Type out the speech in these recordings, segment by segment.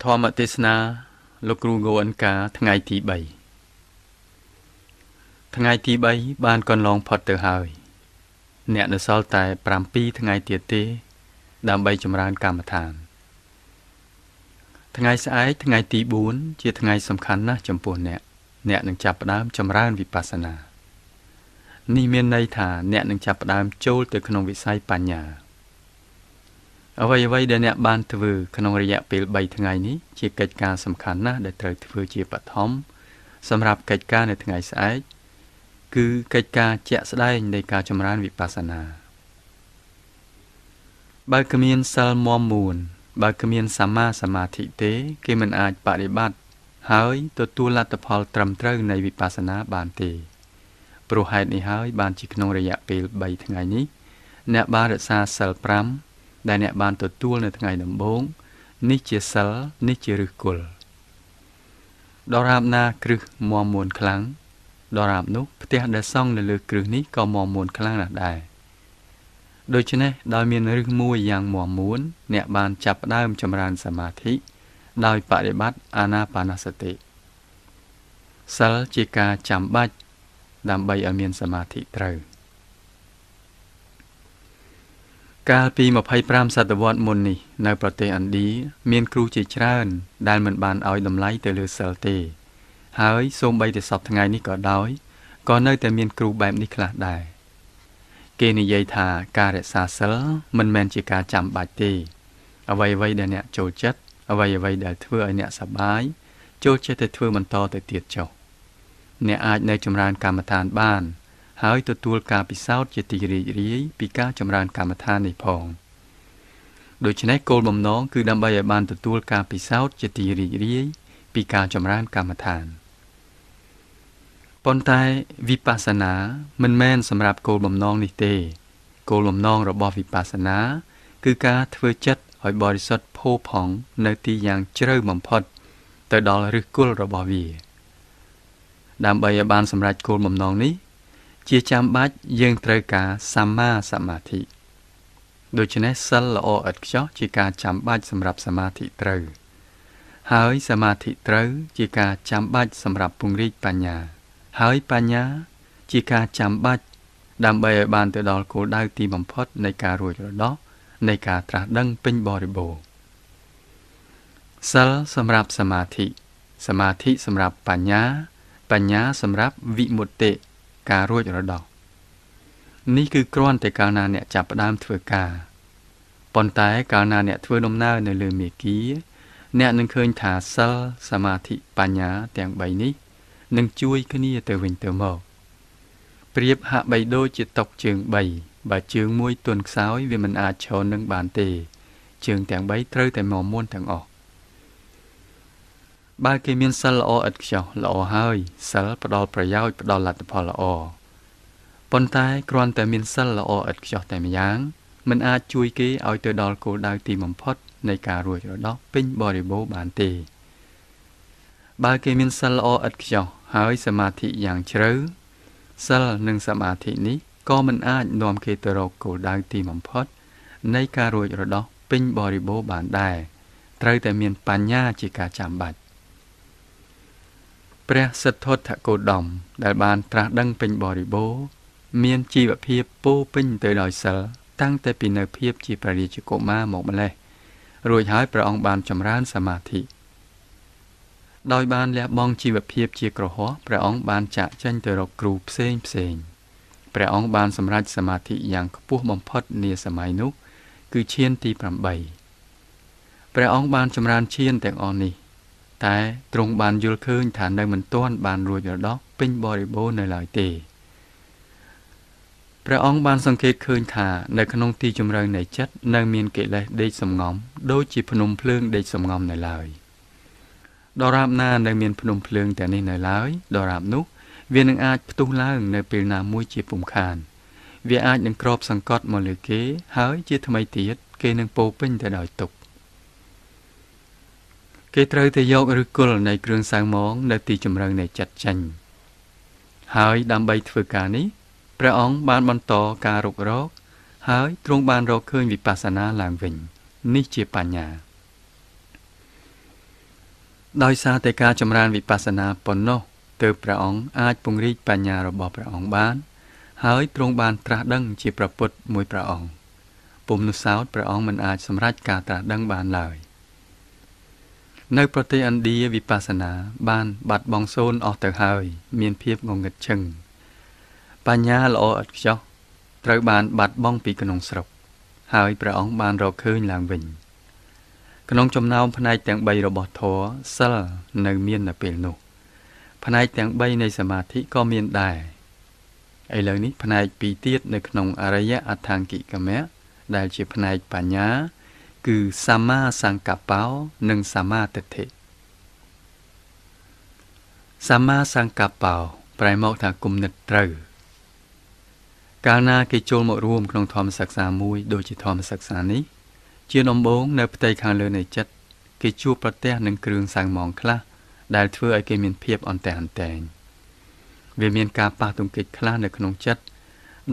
ធម្មទេសនាលោកគ្រូកូអិនកាថ្ងៃទី3ថ្ងៃទី3បានកន្លងផុតទៅហើយអ្នកនៅសល់តែ7ថ្ងៃទៀតទេដើម្បីចម្រើនកម្មដ្ឋានថ្ងៃស្អែកថ្ងៃទី4ជាថ្ងៃសំខាន់ណាស់ចំពោះអ្នកនឹងចាប់ផ្ដើមចម្រើនវិបស្សនានេះមានន័យថាអ្នកនឹងចាប់ផ្ដើមចូលទៅក្នុងវិស័យបញ្ញាអ្វីដែលអ្នកបានធ្វើក្នុងរយៈពេល3ថ្ងៃនេះជាកិច្ចការសំខាន់ណាស់ដែលត្រូវធ្វើជាបឋមសម្រាប់កិច្ចការនៅថ្ងៃស្អែកគឺកិច្ចការជាក់ស្ដែងនៃការចម្រើនវិបស្សនាបើគ្មានសិលមាំមួនបើគ្មានសម្មាសមាធិទេគេមិនអាចបដិបត្តិហើយទទួលលទ្ធផលត្រឹមត្រូវនៃវិបស្សនាបានទេព្រោះហេតុនេះហើយបានជាក្នុងរយៈពេល3ថ្ងៃនេះអ្នកបានរក្សាសិល5ដែលអ្នកបានទទួលនៅថ្ងៃដំបូងនេះជាសិលនេះជាឫសគល់ដរាបណាគ្រឹះមាំមួនខ្លាំងដរាបនោះផ្ទះដែលសង់នៅលើគ្រឹះនេះក៏មាំមួនខ្លាំងណាស់ដែរដូច្នេះដោយមានឫសមួយយ៉ាងមាំមួនអ្នកបានចាប់ផ្ដើមចម្រើនសមាធិដោយបដិបត្តិអានាបានសតិសិលជាការចាំបាច់ដើម្បីឲ្យមានសមាធិត្រូវកាលពី25សតវត្សមុននេះនៅប្រទេសឥណ្ឌាមានគ្រូជាច្រើនដែលមិនបានឲ្យតម្លៃទៅលើសិលទេហើយសូម្បីតែសពថ្ងៃនេះក៏ដោយក៏នៅតែមានគ្រូបែបនេះខ្លះដែរគេនិយាយថាការរក្សាសិលមិនមែនជាការចាំបាច់ទេអ្វីដែលអ្នកចូលចិត្តអ្វីដែលធ្វើឲ្យអ្នកសប្បាយចូលចិត្តតែធ្វើបន្តទៅទៀតចុះអ្នកអាចនៅចម្រើនកម្មដ្ឋានបានហើយទទួលការពិសោធន៍ជាទីរីករាយពីការចម្រើនកម្មដ្ឋាននេះផងដូច្នេះគោលបំណងគឺដើម្បីឲ្យបានទទួលការពិសោធន៍ជាទីរីករាយពីការចម្រើនកម្មដ្ឋានប៉ុន្តែវិបស្សនាមិនមែនសម្រាប់គោលបំណងនេះទេគោលបំណងរបស់វិបស្សនាគឺការធ្វើចិត្តឲ្យបរិសុទ្ធផូរផង់នៅទីយ៉ាងជ្រៅបំផុតទៅដល់ឫសគល់របស់វាដើម្បីឲ្យបានសម្រេចគោលបំណងនេះជាចាំបាច់យើងត្រូវការសម្មាសមាធិដូច្នេះសិលល្អឥតខ្ចោះជាការចាំបាច់សម្រាប់សមាធិត្រូវហើយសមាធិត្រូវជាការចាំបាច់សម្រាប់ពង្រីកបញ្ញាហើយបញ្ញាជាការចាំបាច់ដើម្បីឲ្យបានទៅដល់គោលដៅទីបំផុតនៃការរួចរដោះនៃការត្រាស់ដឹងពេញបរិបូរណ៍សិលសម្រាប់សមាធិសម្រាប់បញ្ញាសម្រាប់វិមុតតិការរួចរដោះនេះគឺគ្រាន់តែកាលណាអ្នកចាប់ផ្ដើមធ្វើការប៉ុន្តែកាលណាអ្នកធ្វើដំណើរនៅលើមាគ៌ាអ្នកនឹងឃើញថាសិលសមាធិបញ្ញាទាំង3នេះនឹងជួយគ្នាទៅវិញទៅមកប្រៀបហាក់បីដូចជាតុជើង3បើជើងមួយទន់ខ្សោយវាមិនអាចឈរនឹងបានទេជើងទាំង3ត្រូវតែមាំមួនទាំងអស់បើគេមានសិលល្អឥតខ្ចោះល្អហើយសិលផ្ដល់ប្រយោជន៍ផ្ដល់លទ្ធផលល្អប៉ុន្តែគ្រាន់តែមានសិលល្អឥតខ្ចោះតែម្យ៉ាងមិនអាចជួយគេឲ្យទៅដល់គោលដៅទីបំផុតនៃការរួចរដោះពេញបរិបូរណ៍បានទេបើគេមានសិលល្អឥតខ្ចោះហើយសមាធិយ៉ាងជ្រៅសិលនិងសមាធិនេះក៏មិនអាចនាំគេទៅរកគោលដៅទីបំផុតនៃការរួចរដោះពេញបរិបូរណ៍បានដែរត្រូវតែមានបញ្ញាជាការចាំបាច់ព្រះសិទ្ធត្ថគោតមដែលបានត្រាស់ដឹងពេញបរិបូរណ៍មានជីវភាពពោពេញទៅដោយសិលតាំងតែពីនៅភាពជាព្រះរាជកុមារមកម្លេះរួចហើយព្រះអង្គបានចម្រើនសមាធិដោយបានលះបង់ជីវភាពជាក្រហមព្រះអង្គបានចាកចេញទៅរកគ្រូផ្សេងព្រះអង្គបានសម្រេចសមាធិយ៉ាងខ្ពស់បំផុតនាសម័យនោះគឺឈានទី8ព្រះអង្គបានចម្រើនឈានទាំងអស់នេះតែទ្រង់បានយល់ឃើញថានៅមិនទាន់បានរួចរដោះពេញបរិបូរណ៍នៅឡើយទេព្រះអង្គបានសង្កេតឃើញថានៅក្នុងទីជម្រៅនៃចិត្តនៅមានកិលេសដេកសំងំដូចជាភ្នំភ្លើងដេកសំងំនៅឡើយដរាបណានៅមានភ្នំភ្លើងទាំងនេះនៅឡើយដរាបនោះវានឹងអាចផ្ទុះឡើងនៅពេលណាមួយជាពុំខានវាអាចនឹងគ្របសង្កត់មកលើគេហើយជាថ្មីទៀតគេនឹងពោពេញទៅដោយទុក្ខគេត្រូវតែយកឫសគល់នៃគ្រឿងសៅហ្មងនៅទីជម្រៅនៃចិត្តចេញហើយដើម្បីធ្វើការនេះព្រះអង្គបានបន្តការរុករកហើយទ្រង់បានរកឃើញវិបស្សនាឡើងវិញនេះជាបញ្ញា ដោយសារតែការចម្រើនវិបស្សនាប៉ុណ្ណោះទើបព្រះអង្គអាចពង្រីកបញ្ញារបស់ព្រះអង្គបានហើយទ្រង់បានត្រាស់ដឹងជាព្រះពុទ្ធមួយព្រះអង្គពុំនោះសោតព្រះអង្គមិនអាចសម្រេចការត្រាស់ដឹងបានឡើយនៅប្រទេសឥណ្ឌាវិបស្សនាបានបាត់បង់សូន្យអស់ទៅហើយមានភាពងងឹតឈឹងបញ្ញាល្អឥតខ្ចោះត្រូវបានបាត់បង់ពីក្នុងស្រុកហើយព្រះអង្គបានរកឃើញឡើងវិញក្នុងចំណោមផ្នែកទាំង3របស់ធម៌សិលនៅមាននៅពេលនោះផ្នែកទាំង3នៃសមាធិក៏មានដែរឥឡូវនេះផ្នែក2ទៀតនៅក្នុងអរិយអដ្ឋង្គិកមៈដែលជាផ្នែកបញ្ញាគឺសម្មាសង្កប្បោនិងសម្មាទិដ្ឋិសម្មាសង្កប្បោប្រែមកថាគុណិតត្រូវកាលណាគេចូលមករួមក្នុងធម្មសិក្សាមួយដូចជាធម្មសិក្សានេះជាដំបូងនៅផ្ទៃខាងលើនៃចិត្តគេជួបប្រទះនឹងគ្រឿងសៅហ្មងខ្លះដែលធ្វើឲ្យគេមានភាពអន្ទះអន្តែងវាមានការប៉ះទង្គិចខ្លះនៅក្នុងចិត្ត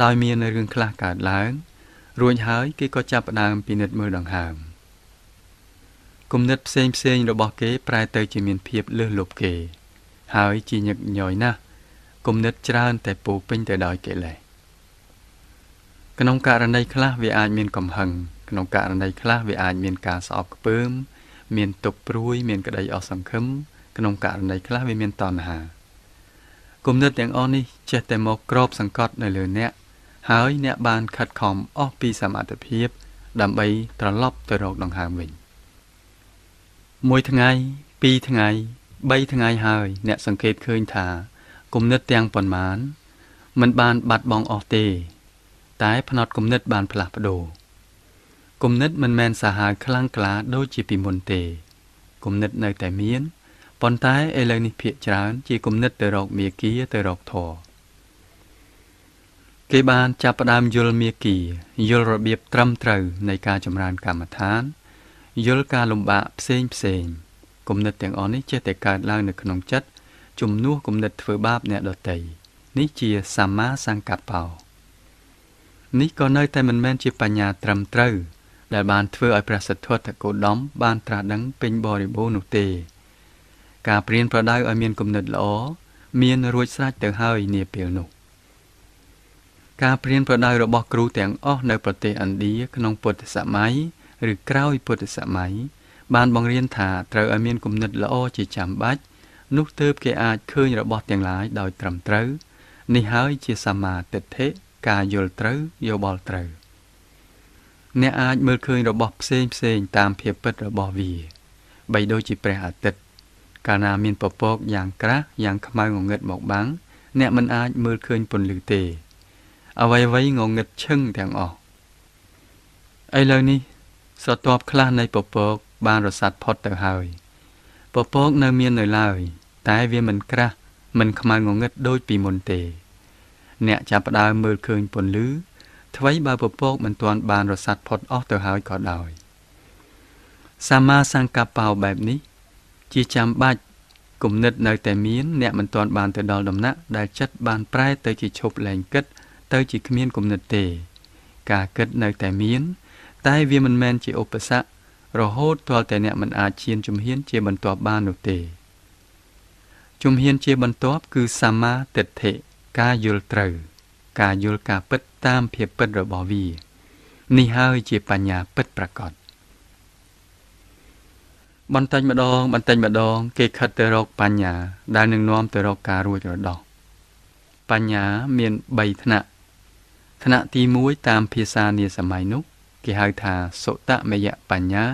ដោយមានរឿងខ្លះកើតឡើងរួចហើយគេក៏ចាប់ផ្ដើមពិនិត្យមើលដង្ហើមគំនិតផ្សេងរបស់គេប្រែទៅជាមានភាពលើសលប់គេហើយជាញឹកញយណាស់គំនិតច្រើនតែពោពេញទៅដោយកិលេសក្នុងករណីខ្លះវាអាចមានកំហឹងក្នុងករណីខ្លះវាអាចមានការស្អប់ខ្ពើមមានទុក្ខព្រួយមានក្តីអស់សង្ឃឹមក្នុងករណីខ្លះវាមានតណ្ហាគំនិតទាំងអស់នេះចេះតែមកគ្របសង្កត់នៅលើអ្នកហើយអ្នកបានខិតខំអស់ពីសមត្ថភាពដើម្បីត្រឡប់ទៅរកដង្ហើមវិញ1ថ្ងៃ2ថ្ងៃ3ថ្ងៃហើយអ្នកសង្កេតឃើញថាគំនិតទាំងប៉ុន្មានមិនបានបាត់បង់អស់ទេតែផ្នត់គំនិតបានផ្លាស់ប្ដូរគំនិតមិនមែនសាហាវខ្លាំងក្លាដូចជាពីមុនទេគំនិតនៅតែមានប៉ុន្តែឥឡូវនេះភាគច្រើនជាគំនិតទៅរកមាគ៌ាទៅរកធម៌គេបានចាប់ផ្ដើមយល់មាគ៌ាយល់របៀបត្រឹមត្រូវនៃការចម្រើនកម្មដ្ឋានយល់ការលំបាកផ្សេងគំនិតទាំងអស់នេះចេះតែកើតឡើងនៅក្នុងចិត្តជំនួសគំនិតធ្វើបាបអ្នកដទៃនេះជាសម្មាសង្កប្បោនេះក៏នៅតែមិនមែនជាបញ្ញាត្រឹមត្រូវដែលបានធ្វើឲ្យព្រះសិទ្ធត្ថគោតមបានត្រាស់ដឹងពេញបរិបូរណ៍នោះទេការព្រៀនប្រដៅឲ្យមានគំនិតល្អមានរួចស្រេចទៅហើយនាពេលនោះការព្រៀនប្រដៅរបស់គ្រូទាំងអស់នៅប្រទេសឥណ្ឌាក្នុងពុទ្ធសម័យឬក្រោយពុទ្ធសម័យបានបង្រៀនថាត្រូវឲ្យមានគំនិតល្អជាចាំបាច់នោះទើបគេអាចឃើញរបស់ទាំងឡាយដោយត្រឹមត្រូវនេះហើយជាសម្មាទិដ្ឋិការយល់ត្រូវយោបល់ត្រូវអ្នកអាចមើលឃើញរបស់ផ្សេងតាមភាពពិតរបស់វាបីដូចជាព្រះអាទិត្យកាលណាមានពពកយ៉ាងក្រាស់យ៉ាងខ្មៅងងឹតមកបាំងអ្នកមិនអាចមើលឃើញពន្លឺទេអ្វីងងឹតឈឹងទាំងអស់ឥឡូវនេះស្រទាប់ខ្លះនៃពពកបានរសាត់ផុតទៅហើយពពកនៅមាននៅឡើយតែវាមិនក្រាស់មិនខ្មៅងងឹតដូចពីមុនទេអ្នកចាប់ផ្ដើមមើលឃើញពន្លឺថ្វីបើពពកមិនទាន់បានរសាត់ផុតអស់ទៅហើយក៏ដោយសម្មាសង្កប្បោបែបនេះជាចាំបាច់គំនិតនៅតែមានអ្នកមិនទាន់បានទៅដល់ដំណាក់ដែលចិត្តបានប្រែទៅជាឈប់លែងគិតទៅជាគ្មានគំនិតទេការគិតនៅតែមានតែវាមិនមែនជាឧបសគ្គរហូតទាល់តែអ្នកមិនអាចឈានជំហានជាបន្ទាប់បាននោះទេជំហានជាបន្ទាប់គឺសម្មាទិដ្ឋិការយល់ត្រូវការយល់ការពិតតាមភាពពិតរបស់វានេះហើយជាបញ្ញាពិតប្រាកដបន្តិចម្ដងគេខិតទៅរកបញ្ញាដែលនឹងនាំទៅរកការរួចរដោះបញ្ញាមាន3ថ្នាក់ថ្នាក់ទី1តាមភាសានាសម័យនោះគេហៅថាសុតមយបញ្ញា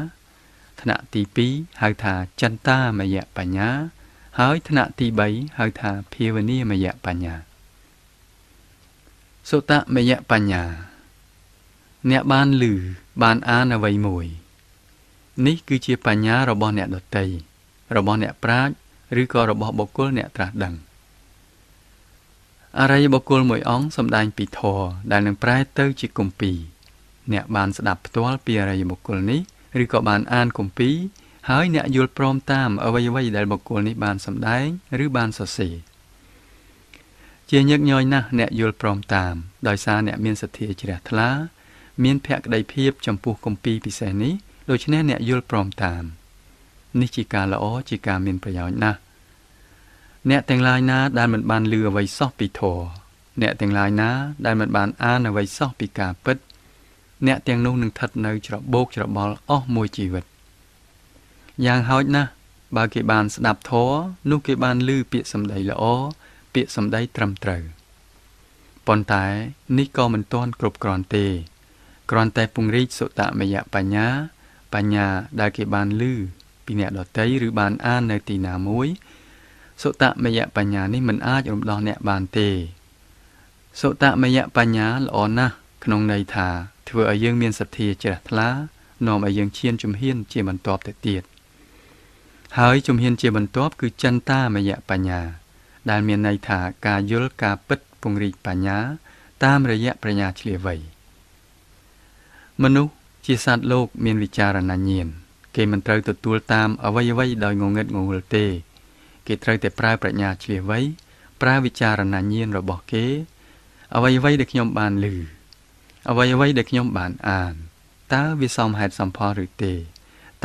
ថ្នាក់ទី2ហៅថាចន្តាមយបញ្ញាហើយថ្នាក់ទី3ហៅថាភាវនាមយបញ្ញាសុតមយបញ្ញាអ្នកបានឮបានអានអ្វីមួយនេះគឺជាបញ្ញារបស់អ្នកដទៃរបស់អ្នកប្រាជ្ញឬក៏របស់បុគ្គលអ្នកត្រាស់ដឹងអរិយបុគ្គលមួយអង្គសម្ដែងពីធម៌ដែលនឹងប្រែទៅជាគម្ពីរអ្នកបានស្ដាប់ផ្ទាល់ពីអរិយបុគ្គលនេះឬក៏បានអានគម្ពីរហើយអ្នកយល់ព្រមតាមអ្វីដែលបុគ្គលនេះបានសម្ដែងឬបានសរសេរជាញឹកញយណាស់អ្នកយល់ព្រមតាមដោយសារអ្នកមានសទ្ធាជ្រះថ្លាមានភក្ដីភាពចំពោះគម្ពីរពិសេសនេះដូច្នេះអ្នកយល់ព្រមតាម នេះជាការល្អជាការមានប្រយោជន៍ណាស់អ្នកទាំងឡាយណាដែលមិនបានលឺអ្វីសោះពីធម៌អ្នកទាំងឡាយណាដែលមិនបានអានអ្វីសោះពីការពិតអ្នកទាំងនោះនឹងស្ថិតនៅច្របូកច្របល់អស់មួយជីវិតយ៉ាងហោចណាស់បើគេបានស្ដាប់ធម៌នោះគេបានឮពាក្យសម្ដីល្អពាក្យសម្ដីត្រឹមត្រូវប៉ុន្តែនេះក៏មិនទាន់គ្រប់គ្រាន់ទេគ្រាន់តែពង្រីកសុតមយបញ្ញាបញ្ញាដែលគេបានឮពីអ្នកដទៃឬបានអាននៅទីណាមួយសុតមយបញ្ញានេះមិនអាចរំដោះអ្នកបានទេសុតមយបញ្ញាល្អណាស់ក្នុងន័យថាធ្វើឲ្យយើងមានសទ្ធាជ្រះថ្លានាំឲ្យយើងឈានជំហានជាបន្ទាប់ទៅទៀតហើយជំហានជាបន្ទាប់គឺចន្តាមយបញ្ញាដែលមានន័យថាការយល់ការពិតពង្រីកបញ្ញាតាមរយៈប្រាជ្ញាឆ្លៀសវៃមនុស្សជាសត្វលោកមានវិចារណញ្ញាណគេមិនត្រូវទទួលតាមអ្វីៗដោយងងឹតងងល់ទេគេត្រូវតែប្រើប្រាជ្ញាឆ្លៀសវៃប្រើវិចារណញ្ញាណរបស់គេអ្វីៗដែលខ្ញុំបានឮអ្វីៗដែលខ្ញុំបានអានតើវាសមហេតុសមផលឬទេ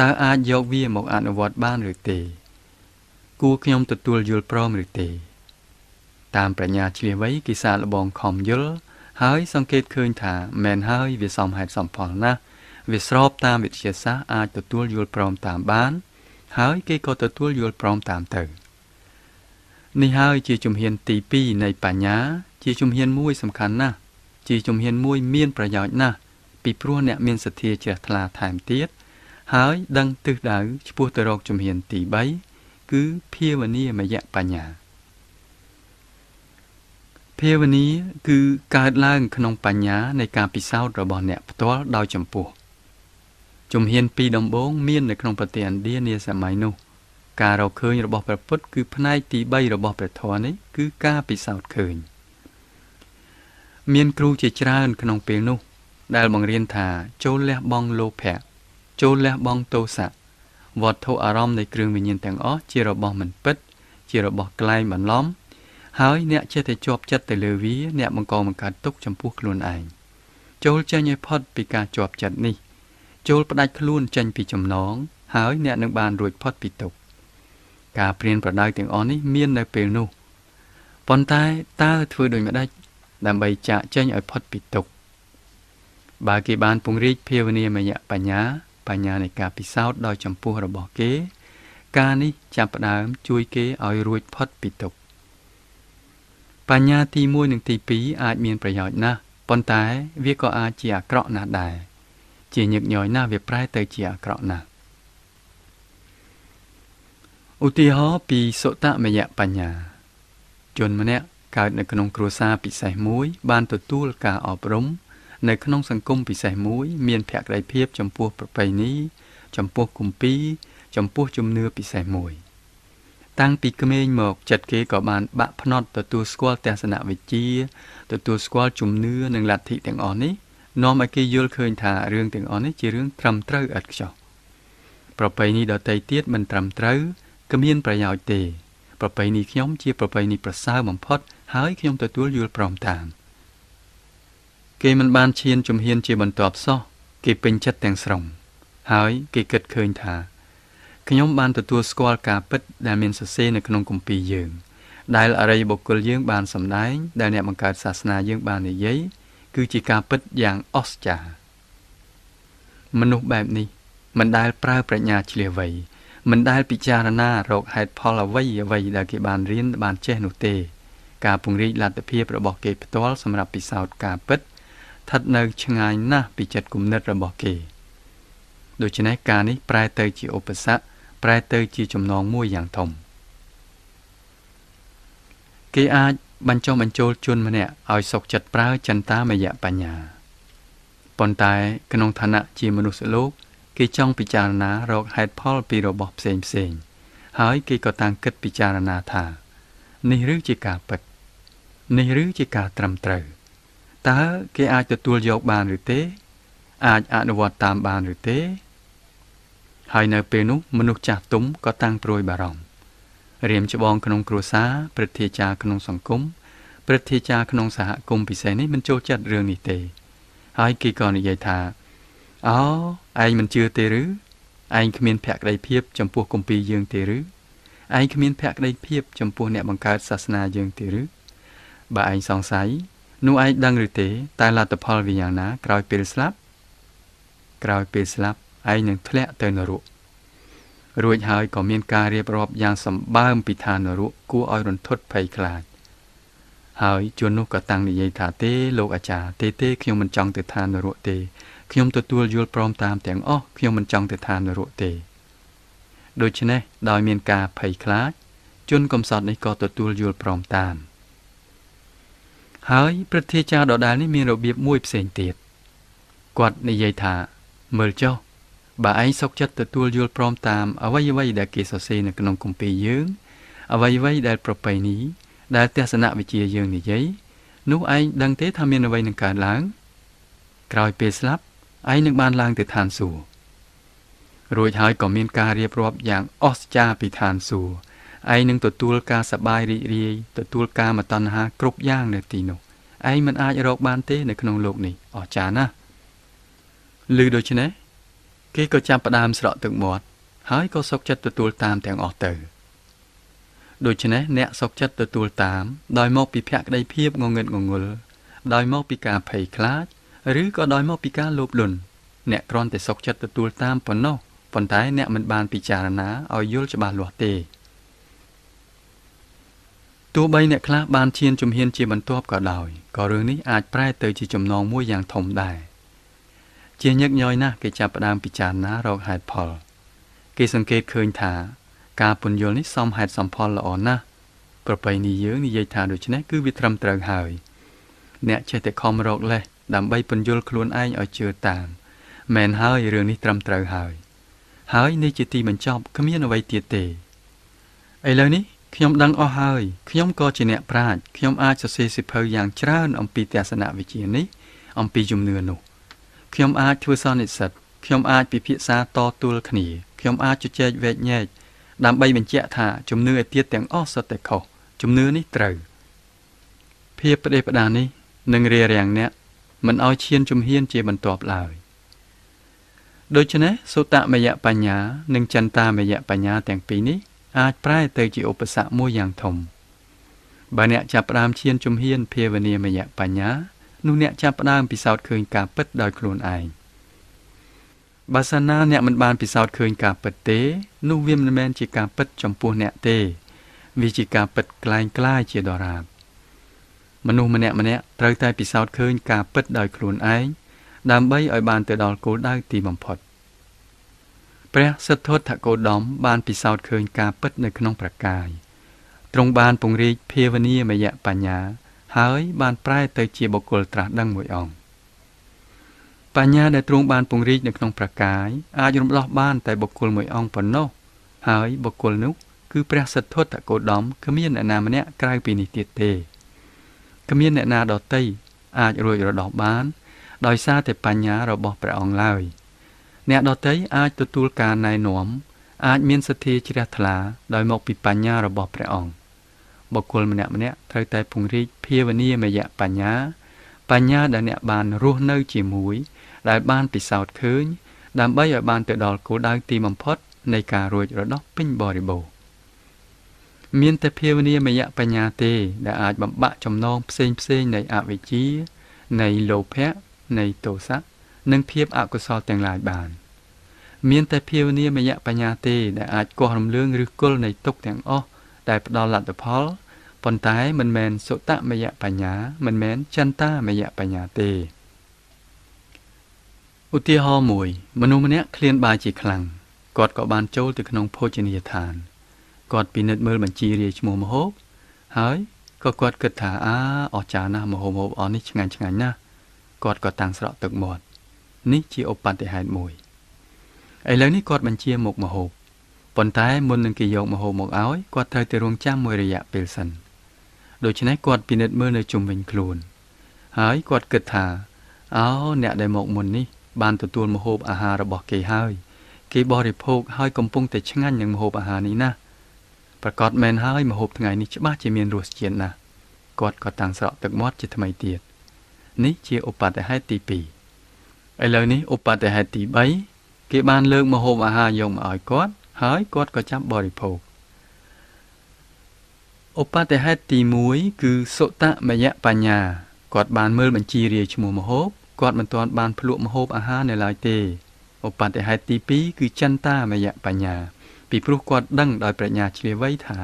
តើអាចយកវាមកអនុវត្តបានឬទេគួរខ្ញុំទទួលយល់ព្រមឬទេតាមប្រាជ្ញាឆ្លៀសវៃគេសាកល្បងខំយល់ហើយសង្កេតឃើញថាមែនហើយវាសមហេតុសមផលណាស់វាស្របតាមវិទ្យាសាស្ត្រអាចទទួលយល់ព្រមតាមបានហើយគេក៏ទទួលយល់ព្រមតាមទៅនេះហើយជាជំហានទី2នៃបញ្ញាជាជំហានមួយសំខាន់ណាស់ជាជំហានមួយមានប្រយោជន៍ណាស់ពីព្រោះអ្នកមានសទ្ធាជ្រះថ្លាថែមទៀតហើយដឹងទិសដៅឆ្ពោះទៅរកជំហានទី3គឺភាវនាមយបញ្ញាភាវនាគឺកើតឡើងក្នុងបញ្ញានៃការពិសោធន៍របស់អ្នកផ្ទាល់ដោយចំពោះជំហាន2ដំបូងមាននៅក្នុងប្រទេសឥណ្ឌានាសម័យនោះការរកឃើញរបស់ព្រះពុទ្ធគឺផ្នែកទី3របស់ព្រះធម៌នេះគឺការពិសោធន៍ឃើញមានគ្រូជាច្រើនក្នុងពេលនោះដែលបង្រៀនថាចូលលះបង់លោភៈចូលលះបង់ទោសៈវត្ថុអារម្មណ៍នៃគ្រឿងវិញ្ញាណទាំងអស់ជារបស់មិនពិតជារបស់ក្លែងបន្លំហើយអ្នកចេះតែជាប់ចិត្តទៅលើវាអ្នកបង្កបង្កើតទុកចំពោះខ្លួនឯងចូលចេញឲ្យផុតពីការជាប់ចិត្តនេះចូលផ្ដាច់ខ្លួនចេញពីចំណងហើយអ្នកនឹងបានរួចផុតពីទុក្ខការព្រានប្រដៅទាំងអស់នេះមាននៅពេលនោះប៉ុន្តែតើធ្វើដូចម្ដេចដើម្បីចាកចេញឲ្យផុតពីទុក្ខបើគេបានពង្រីកភាវនាមយបញ្ញានៃការពិសោធន៍ដោយចំពោះរបស់គេការនេះចាប់ផ្ដើមជួយគេឲ្យរួចផុតពីទុក្ខបញ្ញាទី1និងទី2អាចមានប្រយោជន៍ណាស់ប៉ុន្តែវាក៏អាចជាអាក្រក់ណាស់ដែរជាញឹកញយណាស់វាប្រែទៅជាអាក្រក់ណាស់ឧទាហរណ៍ពីសុតមយបញ្ញាជនម្នាក់កើតនៅក្នុងគ្រួសារពិសេសមួយបានទទួលការអប់រំនៅក្នុងសង្គមពិសេសមួយមានភក្ដីភាពចំពោះប្រពៃណីចំពោះគម្ពីរចំពោះជំនឿពិសេសមួយតាំងពីក្មេងមកចិត្តគេក៏បានបាក់ភ្នត់ទទួលស្គាល់ទស្សនវិជ្ជាទទួលស្គាល់ជំនឿនិងលទ្ធិទាំងអស់នេះនាំឲ្យគេយល់ឃើញថារឿងទាំងអស់នេះជារឿងត្រឹមត្រូវឥតខ្ចោះប្រពៃណីដទៃទៀតមិនត្រឹមត្រូវគ្មានប្រយោជន៍ទេប្រពៃណីខ្ញុំជាប្រពៃណីប្រសើរបំផុតហើយខ្ញុំទទួលយល់ព្រមតាមគេមិនបានឈានជំហានជាបន្ទាប់សោះគេពេញចិត្តទាំងស្រុងហើយគេគិតឃើញថាខ្ញុំបានទទួលស្គាល់ការពិតដែលមានសរសេរនៅក្នុងគម្ពីរយើងដែលអរិយបុគ្គលយើងបានសម្ដែងដែលអ្នកបង្កើតសាសនាយើងបាននិយាយគឺជាការពិតយ៉ាងអស្ចារ្យមនុស្សបែបនេះមិនដែលប្រើប្រាជ្ញាឆ្លៀសវៃមិនដែលពិចារណារកហេតុផលអ្វីដែលគេបានរៀនបានចេះនោះទេការពង្រីកលទ្ធភាពរបស់គេផ្ទាល់សម្រាប់ពិសោធន៍ការពិតស្ថិតនៅឆ្ងាយណាស់ពីចិត្តគំនិតរបស់គេដូច្នេះការនេះប្រែទៅជាឧបសគ្គប្រែទៅជាចំណងមួយយ៉ាងធំគេអាចបញ្ចុះបញ្ចូលជនម្នាក់ឲ្យសុខចិត្តប្រើចន្តាមយបញ្ញាប៉ុន្តែក្នុងឋានៈជាមនុស្សលោកគេចង់ពិចារណារកហេតុផលពីរបស់ផ្សេងហើយគេក៏តាំងគិតពិចារណាថានេះឬជាការពិតនេះឬជាការត្រឹមត្រូវតើគេអាចទទួលយកបានឬទេអាចអនុវត្តតាមបានឬទេហើយនៅពេលនោះមនុស្សចាស់ទុំក៏តាំងព្រួយបារម្ភរៀមច្បងក្នុងគ្រួសារព្រឹទ្ធាចារ្យក្នុងសង្គមព្រឹទ្ធាចារ្យក្នុងសហគមន៍ពិសេសនេះមិនចូលចិត្តរឿងនេះទេហើយគេក៏និយាយថាអូឯងមិនជឿទេឬ ឯងគ្មានភក្តីភាពចំពោះគម្ពីរយើងទេឬឯងគ្មានភក្តីភាពចំពោះអ្នកបង្កើតសាសនាយើងទេឬបើឯងសង្ស័យនោះឯងដឹងឬទេតែលទ្ធផលវាយ៉ាងណាក្រោយពេលស្លាប់ឯងនឹងធ្លាក់ទៅនរករួចហើយក៏មានការរៀបរាប់យ៉ាងសម្បើមពីឋាននរកគួរឲ្យរន្ធត់ភ័យខ្លាចហើយជួននោះក៏តាំងនិយាយថាទេលោកអាចារ្យទេខ្ញុំមិនចង់ទៅឋាននរកទេខ្ញុំទទួលយល់ព្រមតាមទាំងអស់ខ្ញុំមិនចង់ទៅឋាននរកទេដូច្នេះដោយមានការភ័យខ្លាចជនកំសត់នេះក៏ទទួលយល់ព្រមតាមហើយព្រឹទ្ធាចារ្យដដែលនេះមានរបៀបមួយផ្សេងទៀតគាត់និយាយថាមើលចុះបើឯងសុខចិត្តទទួលយល់ព្រមតាមអ្វីៗដែលគេសរសេរនៅក្នុងគម្ពីរយើងអ្វីៗដែលប្រពៃណីដែលទស្សនវិជ្ជាយើងនិយាយនោះឯងដឹងទេថាមានអ្វីនឹងកើតឡើងក្រោយពេលស្លាប់ឯងនឹងបានឡើងទៅឋានសួគ៌រួចហើយក៏មានការរៀបរាប់យ៉ាងអស្ចារ្យពីឋានសួគ៌ឯងនឹងទទួលការសប្បាយរីករាយទទួលការមតណ្ហាគ្រប់យ៉ាងនៅទីនោះឯងមិនអាចរកបានទេនៅក្នុងโลกនេះអស្ចារ្យណាស់ឮដូច្នេះគេក៏ចាប់ផ្ដើមស្រក់ទឹកមាត់ហើយក៏សុខចិត្តទទួលតាមទាំងអស់ទៅដូច្នេះអ្នកសុខចិត្តទទួលតាមដោយមកពីភក្តីភាពងងឹតងងល់ដោយមកពីការភ័យខ្លាចឬក៏ដោយមកពីការលោភលន់អ្នកគ្រាន់តែសុខចិត្តទទួលតាមប៉ុណ្ណោះប៉ុន្តែអ្នកមិនបានពិចារណាឲ្យយល់ច្បាស់លាស់ទេទោះបីអ្នកខ្លះបានឈានជំហានជាបន្ទាប់ក៏ដោយក៏រឿងនេះអាចប្រែទៅជាចំណងមួយយ៉ាងធំដែរជាញឹកញយណាស់គេចាប់ផ្ដើមពិចារណារកហេតុផលគេសង្កេតឃើញថាការពន្យល់នេះសមហេតុសមផលល្អណាស់ប្រពៃណីយើងនិយាយថាដូច្នេះគឺវាត្រឹមត្រូវហើយអ្នកចេះតែខំរកលេសដើម្បីពន្យល់ខ្លួនឯងឲ្យជឿតាមមែនហើយរឿងនេះត្រឹមត្រូវហើយនេះជាទីបញ្ចប់គ្មានអ្វីទៀតទេឥឡូវនេះខ្ញុំដឹងអស់ហើយខ្ញុំក៏ជាអ្នកប្រាជ្ញខ្ញុំអាចសរសេរសៀវភៅយ៉ាងច្រើនអំពីទស្សនវិជ្ជានេះអំពីជំនឿនោះខ្ញុំអាចធ្វើសន្និសីទខ្ញុំអាចពិភាក្សាតទល់គ្នាខ្ញុំអាចជជែកវែកញែកដើម្បីបញ្ជាក់ថាជំនឿឯទៀតទាំងអស់សុទ្ធតែខុសជំនឿនេះត្រូវភាពផ្ដេសផ្ដាសនេះនឹងរារាំងអ្នកមិនឲ្យឈានជំហានជាបន្ទាប់ឡើយដូច្នេះសុតមយបញ្ញានិងចន្តាមយបញ្ញាទាំងពីរនេះអាចប្រែទៅជាឧបសគ្គមួយយ៉ាងធំបើអ្នកចាប់ផ្ដើមឈានជំហានភាវនាមយបញ្ញានោះអ្នកចាប់ផ្ដើមពិសោធន៍ឃើញការពិតដោយខ្លួនឯងបើសិនណាអ្នកមិនបានពិសោធន៍ឃើញការពិតទេនោះវាមិនមែនជាការពិតចំពោះអ្នកទេវាជាការពិតក្លែងក្លាយជាដរាបមនុស្សម្នាក់ត្រូវតែពិសោធន៍ឃើញការពិតដោយខ្លួនឯងដើម្បីឲ្យបានទៅដល់គោលដៅទីបំផុតព្រះសិទ្ធត្ថគោតមបានពិសោធន៍ឃើញការពិតនៅក្នុងព្រះកាយទ្រង់បានពង្រីកភាវនាមយបញ្ញាហើយបានប្រែទៅជាបុគ្គលត្រាស់ដឹងមួយអង្គបញ្ញាដែលទ្រង់បានពង្រីកនៅក្នុងព្រះកាយអាចរំដោះបានតែបុគ្គលមួយអង្គប៉ុណ្ណោះហើយបុគ្គលនោះគឺព្រះសិទ្ធត្ថគោតមគ្មានអ្នកណាម្នាក់ក្រៅពីនេះទៀតទេគ្មានអ្នកណាដទៃអាចរួចរដោះបានដោយសារតែបញ្ញារបស់ព្រះអង្គឡើយអ្នកដទៃអាចទទួលការណែនាំអាចមានសទ្ធាជ្រះថ្លាដោយមកពីបញ្ញារបស់ព្រះអង្គបុគ្គលម្នាក់ត្រូវតែពង្រីកភាវនាមយបញ្ញាដែលអ្នកបានរស់នៅជាមួយដែលបានពិសោធន៍ឃើញដើម្បីឲ្យបានទៅដល់គោលដៅទីបំផុតនៃការរួចរដោះពេញបរិបូរណ៍មានតែភាវនាមយបញ្ញាទេដែលអាចបំបាក់ចំណងផ្សេងនៃអវិជ្ជានៃលោភៈនៃទោសៈនិងភាពអកុសលទាំងឡាយបានមានតែភាវនាមយបញ្ញាទេដែលអាចកោះរំលើងឬគល់នៃទុក្ខទាំងអស់ដែលផ្ដល់លទ្ធផលប៉ុន្តែមិនមែនសុតមយបញ្ញាមិនមែនចន្តាមយបញ្ញាទេឧទាហរណ៍មួយមនុស្សម្នាក់ឃ្លានបាយជាខ្លាំងគាត់ក៏បានចូលទៅក្នុងភោជនីយដ្ឋានគាត់ពិនិត្យមើលបញ្ជីរាយឈ្មោះម្ហូបហើយក៏គាត់គិតថាអស្ចារ្យណាស់ម្ហូបអស់នេះឆ្ងាញ់ណាស់គាត់ក៏តាំងស្រក់ទឹកមាត់នេះជាឧបតិហេតុមួយឥឡូវនេះគាត់បញ្ជាមុខម្ហូបប៉ុន្តែមុននឹងគេយកម្ហូបមកឲ្យគាត់ត្រូវទៅរងចាំមួយរយៈពេលសិនដូច្នេះគាត់ពិនិត្យមើលនៅជុំវិញខ្លួនហើយគាត់គិតថាអ្នកដែលមកមុននេះបានទទួលម្ហូបអាហាររបស់គេហើយគេបរិភោគហើយកំពុងតែឆ្ងាញ់នឹងម្ហូបអាហារនេះណាប្រកាសមែនហើយម្ហូបថ្ងៃនេះច្បាស់ជាមានរសជាតិណាស់គាត់ក៏តាំងស្រក់ទឹកមាត់ជាថ្មីទៀតនេះជាឧបតិហេតុទី2ឥឡូវនេះឧបតិហេតុទី3 គេបានលើកម្ហូបអាហារយកមកឲ្យគាត់ហើយគាត់ក៏ចាប់បរិភោគឧបតិហេតុទី1គឺសុតមយបញ្ញាគាត់បានមើលបញ្ជីរាយឈ្មោះម្ហូបគាត់មិនទាន់បានភ្លក់ម្ហូបអាហារនៅឡើយទេឧបតិហេតុទី2គឺចន្តាមយបញ្ញាពីព្រោះគាត់ដឹងដោយប្រាជ្ញាឆ្លៀសវៃថា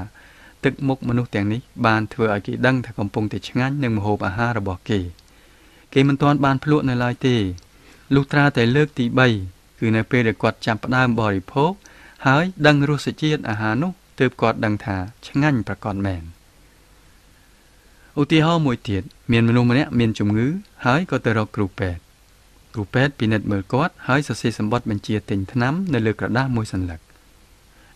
ទឹកមុខមនុស្សទាំងនេះបានធ្វើឲ្យគេដឹងថាកំពុងតែឆ្ងាញ់នឹងម្ហូបអាហាររបស់គេមិនទាន់បានភ្លក់នៅឡើយទេលុះត្រាតែលើកទី3គឺនៅពេលដែលគាត់ចាប់ផ្ដើមបរិភោគហើយដឹងរសជាតិអាហារនោះទើបគាត់ដឹងថាឆ្ងាញ់ប្រកបមែនឧទាហរណ៍មួយទៀតមានមនុស្សម្នាក់មានជំងឺហើយក៏ទៅរកគ្រូពេទ្យពិនិត្យមើលគាត់ហើយសរសេរសម្បត្តិបញ្ជាទិញថ្នាំនៅលើក្រដាសមួយសន្លឹក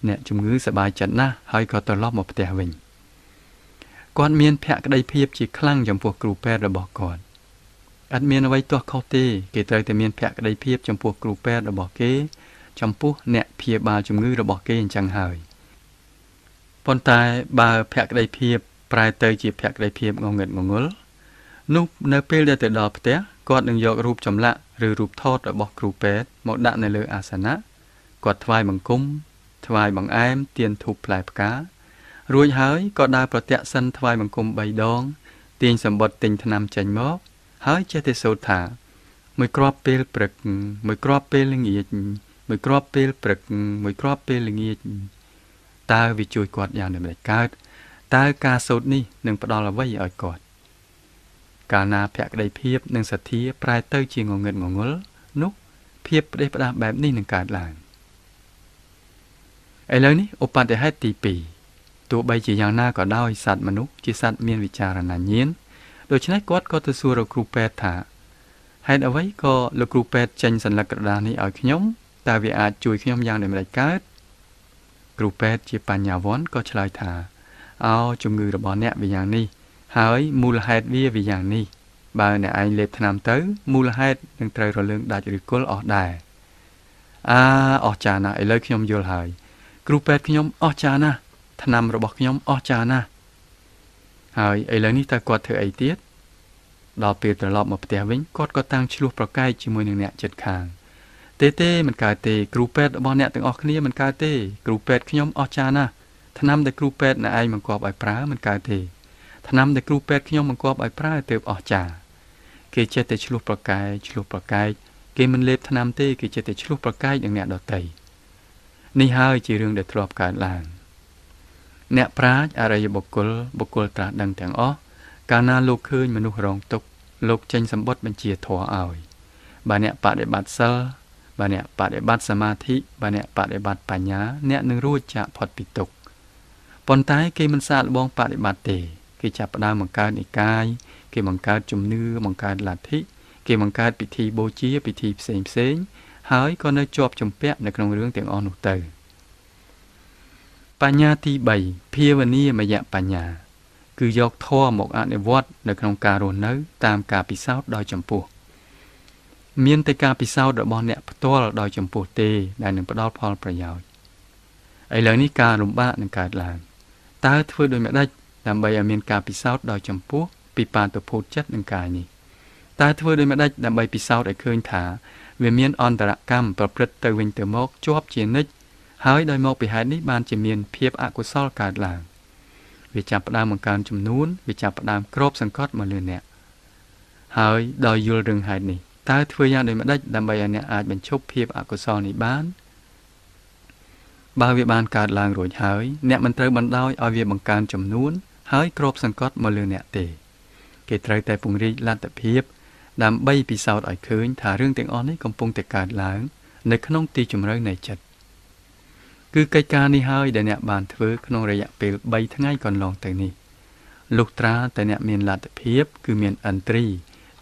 អ្នកជំងឺសប្បាយចិត្តណាស់ហើយក៏ត្រឡប់មកផ្ទះវិញគាត់មានភក្ដីភាពជាខ្លាំងចំពោះគ្រូពេទ្យរបស់គាត់អត់មានអ្វីទាស់ខុសទេគេត្រូវតែមានភក្ដីភាពចំពោះគ្រូពេទ្យរបស់គេចំពោះអ្នកព្យាបាលជំងឺរបស់គេអញ្ចឹងហើយប៉ុន្តែបើភក្ដីភាពប្រែទៅជាភក្ដីភាពងងឹតងងុលនោះនៅពេលដែលទៅដល់ផ្ទះគាត់នឹងយករូបចម្លាក់ឬរូបថតរបស់គ្រូពេទ្យមកដាក់នៅលើអាសនៈគាត់ថ្វាយបង្គំថ្វាយបង្អែមទៀនធូបផ្លែផ្ការួចហើយក៏ដើរប្រទក្សិណថ្វាយបង្គំ3ដងទាញសម្បត្តិទិញថ្នាំចេញមកហើយចេះតែសូត្រថាមួយគ្រាប់ពេលព្រឹកមួយគ្រាប់ពេលល្ងាចមួយគ្រាប់ពេលព្រឹកមួយគ្រាប់ពេលល្ងាចតើវាជួយគាត់យ៉ាងដូចម្តេចកើតតើការសូត្រនេះនឹងផ្ដល់អ្វីឲ្យគាត់កាលណាភក្ដីភាពនិងសទ្ធាប្រែទៅជាងងឹតងងុលនោះភាពផ្ដេសផ្ដាសបែបនេះនឹងកើតឡើងឥឡូវនេះឧបតិហេតុទី2ទោះបីជាយ៉ាងណាក៏ដោយសត្វមនុស្សជាសត្វមានវិចារណញ្ញាណដូច្នេះគាត់ក៏ទៅសួររកគ្រូពេទ្យថាហេតុអ្វីក៏លោកគ្រូពេទ្យចេញសញ្ញាក្រដាសនេះឲ្យខ្ញុំតើវាអាចជួយខ្ញុំយ៉ាងដូចម្តេចកើតគ្រូពេទ្យជាបញ្ញាវន្តក៏ឆ្លើយថាជំងឺរបស់អ្នកវាយ៉ាងនេះហើយមូលហេតុវាយ៉ាងនេះបើអ្នកឯងលេបថ្នាំទៅមូលហេតុនឹងត្រូវរលើងដាច់ឬគល់អស់ដែរអស្ចារ្យណាស់ឥឡូវខ្ញុំយល់ហើយគ្រូពេទ្យខ្ញុំអស្ចារ្យណាស់ថ្នាំរបស់ខ្ញុំអស្ចារ្យណាស់ហើយឥឡូវនេះតើគាត់ធ្វើអីទៀតដល់ពេលត្រឡប់មកផ្ទះវិញគាត់ក៏តាំងឆ្លោះប្រកែកជាមួយនឹងអ្នកជិតខាងទេមិនកើតទេគ្រូពេទ្យរបស់អ្នកទាំងអស់គ្នាមិនកើតទេគ្រូពេទ្យខ្ញុំអស្ចារ្យណាស់ថ្នាំដែលគ្រូពេទ្យអ្នកឯងបង្គាប់ឲ្យប្រើមិនកើតទេថ្នាំដែលគ្រូពេទ្យខ្ញុំបង្គាប់ឲ្យប្រើទើបអស្ចារ្យគេចេះតែឆ្លោះប្រកែកគេមិនលេបថ្នាំទេគេចេះតែឆ្លោះប្រកែកនឹងអ្នកដទៃនេះហើយជារឿងដែលធ្លាប់កើតឡើងអ្នកប្រាជ្ញអរិយបុគ្គលត្រាស់ដឹងទាំងអស់កាលណាលោកឃើញមនុស្សរងទុក្ខលោកចេញសម្បត្តិបញ្ជាធម៌ឲ្យបើអ្នកបដិបត្តិសិលបើអ្នកបដិបត្តិសមាធិបើអ្នកបដិបត្តិបញ្ញាអ្នកនឹងរួចចាកផុតពីទុក្ខប៉ុន្តែគេមិនសាកល្បងបដិបត្តិទេគេចាប់ផ្ដើមបង្កើតនិកាយគេបង្កើតជំនឿបង្កើតលទ្ធិគេបង្កើតពិធីបូជាពិធីផ្សេងហើយក៏នៅជាប់ជំពាក់នៅក្នុងរឿងទាំងអស់នោះទៅបញ្ញាទី3ភាវនាមយបញ្ញាគឺយកធម៌មកអនុវត្តនៅក្នុងការរស់នៅតាមការពិសោធន៍ដោយចំពោះមានតែការពិសោធន៍របស់អ្នកផ្ទាល់ដោយចំពោះទេដែលនឹងផ្ដល់ផលប្រយោជន៍ឥឡូវនេះការលំបាកនឹងកើតឡើងតើធ្វើដូចម្តេចដើម្បីឲ្យមានការពិសោធន៍ដោយចំពោះពីបាតុភូតចិត្តនឹងកាយនេះតើធ្វើដូចម្តេចដើម្បីពិសោធន៍ឲ្យឃើញថាវាមានអន្តរកម្មប្រព្រឹត្តទៅវិញទៅមកជាប់ជានិច្ចហើយដោយមកពីហេតុនេះបានជាមានភាពអកុសលកើតឡើងវាចាប់ផ្ដើមបង្កើនចំនួនវាចាប់ផ្ដើមគ្របសង្កត់មកលើអ្នកហើយដោយយល់រឿងហេតុនេះតើធ្វើយ៉ាងដូចម្តេចដើម្បីឲ្យអ្នកអាចបញ្ឈប់ភាពអកុសលនេះបានបើវាបានកើតឡើងរួចហើយអ្នកមិនត្រូវបណ្ដោយឲ្យវាបង្កើនចំនួនហើយគ្របសង្កត់មកលើអ្នកទេគេត្រូវតែពង្រីកលទ្ធភាពដើម្បីពិសោធន៍ឲ្យឃើញថារឿងទាំងអស់នេះកំពុងតែកើតឡើងនៅក្នុងទីជម្រៅនៃចិត្តគឺកិច្ចការនេះហើយដែលអ្នកបានធ្វើក្នុងរយៈពេល3ថ្ងៃកន្លងទៅនេះលុះត្រាតែអ្នកមានលទ្ធភាពគឺមានឥន្ទ្រី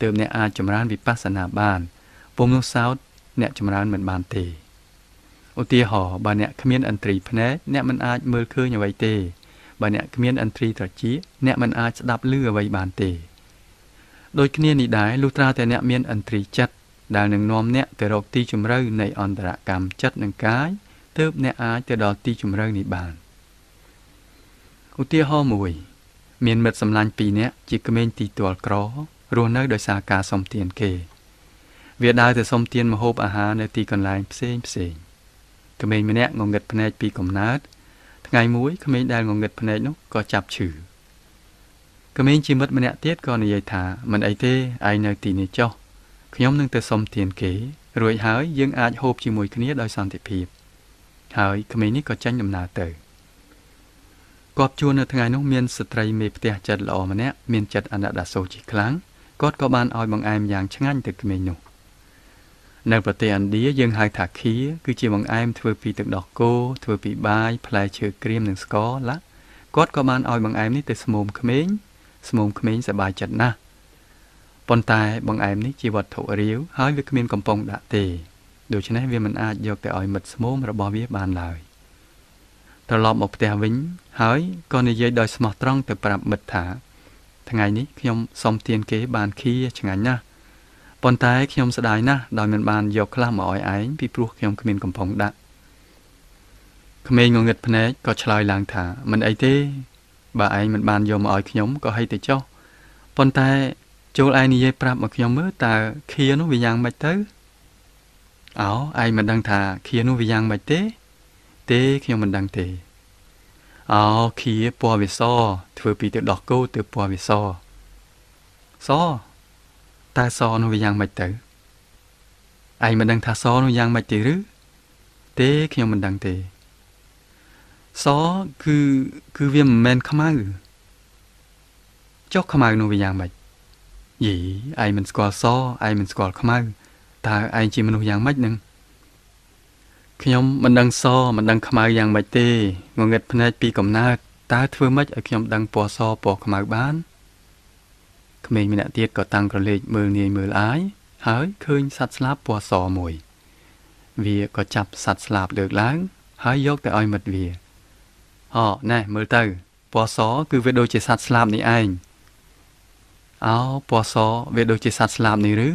ទើបអ្នកអាចចម្រើនវិបស្សនាបានពុំនោះសោតអ្នកចម្រើនមិនបានទេឧទាហរណ៍បើអ្នកគ្មានឥន្ទ្រីភ្នែកអ្នកមិនអាចមើលឃើញអ្វីទេបើអ្នកគ្មានឥន្ទ្រីត្រចៀកអ្នកមិនអាចស្ដាប់ឮអ្វីបានទេដូចគ្នានេះដែរលុះត្រាតែអ្នកមានឥន្ទ្រីចិត្តដែលនឹងនាំអ្នកទៅរកទីជម្រៅនៃអន្តរកម្មចិត្តនិងកាយទើបអ្នកអាចទៅដល់ទីជម្រៅនេះបានឧទាហរណ៍មួយមានមិត្តសម្លាញ់2នាក់ជាក្មេងទីទាល់ក្ររស់នៅដោយសារការសុំទានគេ វាដើរទៅសុំទានម្ហូបអាហារនៅទីកន្លែងផ្សេងក្មេងម្នាក់ងងឹតភ្នែកពីកំណើតថ្ងៃមួយក្មេងដែលងងឹតភ្នែកនោះក៏ចាប់ឈឺក្មេងជាមិត្តម្នាក់ទៀតក៏និយាយថាមិនអីទេឯងនៅទីនេះចុះខ្ញុំនឹងទៅសុំទានគេរួចហើយយើងអាចហូបជាមួយគ្នាដោយសន្តិភាពហើយក្មេងនេះក៏ចេញដំណើរទៅគាត់ជួននៅថ្ងៃនោះមានស្ត្រីមេផ្ទះចិត្តល្អម្នាក់មានចិត្តអាណិតអាសូរជាខ្លាំងគាត់ក៏បានឲ្យបង្អែមយ៉ាងឆ្ងាញ់ទៅក្មេងនោះនៅប្រទេសឥណ្ឌាយើងហៅថាខៀរគឺជាបង្អែមធ្វើពីទឹកដោះគោធ្វើពីបាយផ្លែឈើក្រៀមនិងស្ករឡាគាត់ក៏បានឲ្យបង្អែមនេះទៅស្មូមក្មេងសប្បាយចិត្តណាស់ប៉ុន្តែបង្អែមនេះជាវត្ថុរាវហើយវាគ្មានកំប៉ុងដាក់ទេដូច្នេះវាមិនអាចយកទៅឲ្យមិត្តស្មូមរបស់វាបានឡើយត្រឡប់មកផ្ទះវិញហើយក៏និយាយដោយស្មោះត្រង់ទៅប្រាប់មិត្តថាថ្ងៃនេះខ្ញុំសុំទានគេបានខៀរឆ្ងាញ់ណាស់ប៉ុន្តែខ្ញុំស្ដាយណាស់ដោយមិនបានយកខ្លះមកឲ្យឯងពីព្រោះខ្ញុំគ្មានកំប៉ុងដាក់ក្មេងងងឹតភ្នែកក៏ឆ្លើយឡើងថាមិនអីទេបើឯងមិនបានយកមកឲ្យខ្ញុំក៏ហីទៅចុះប៉ុន្តែចូលឯងនិយាយប្រាប់មកខ្ញុំមើលតើខៀរនោះវាយ៉ាងម៉េចទៅអោឯងមិនដឹងថាខៀរនោះវាយ៉ាងម៉េចទេខ្ញុំមិនដឹងទេអោខៀរពណ៌វាសធ្វើពីទឹកដោះគោទើបពណ៌វាសតែសនោះវាយ៉ាងម៉េចទៅឯងមិនដឹងថាសនោះយ៉ាងម៉េចទេឬទេខ្ញុំមិនដឹងទេសគឺវាមិនមែនខ្មៅចុះខ្មៅនោះវាយ៉ាងម៉េចយីឯងមិនស្គាល់សឯងមិនស្គាល់ខ្មៅតើឯងជាមនុស្សយ៉ាងម៉េចនឹងខ្ញុំមិនដឹងសមិនដឹងខ្មៅយ៉ាងម៉េចទេងងឹតភ្នែកពីកំណើតតើធ្វើម៉េចឲ្យខ្ញុំដឹងពណ៌សពណ៌ខ្មៅបានក្មេងម្នាក់ទៀតក៏តាំងក្រឡេកមើលនាយមើលអាយហើយឃើញសត្វស្លាបពណ៌សមួយវាក៏ចាប់សត្វស្លាបលើកឡើងហើយយកទៅឲ្យមិត្តវាណែមើលទៅពណ៌សគឺវាដូចជាសត្វស្លាបនេះឯងអោពណ៌សវាដូចជាសត្វស្លាបនេះឬ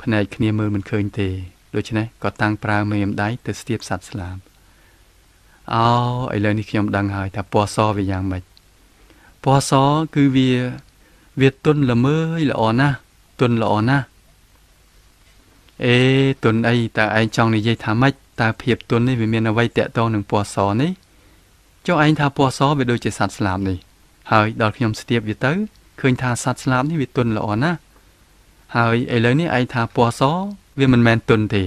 ភ្នែកគ្នាមើលមិនឃើញទេដូច្នេះក៏តាំងប្រើមេម្ដាយទៅស្ទាបសត្វស្លាបឥឡូវនេះខ្ញុំដឹងហើយថាពណ៌សវាយ៉ាងម៉េចពណ៌សគឺវាទន់ល្មើយល្អណាស់ទន់ល្អណាស់ទន់អីតើឯងចង់និយាយថាម៉េចតើភាពទន់នេះវាមានអ្វីតាក់ទងនឹងពណ៌សនេះចុះឯងថាពណ៌សវាដូចជាសត្វស្លាបនេះហើយដល់ខ្ញុំស្ទាបវាទៅឃើញថាសត្វស្លាបនេះវាទន់ល្អណាស់ហើយឥឡូវនេះឯងថាពណ៌សវាមិនមែនទន់ទេ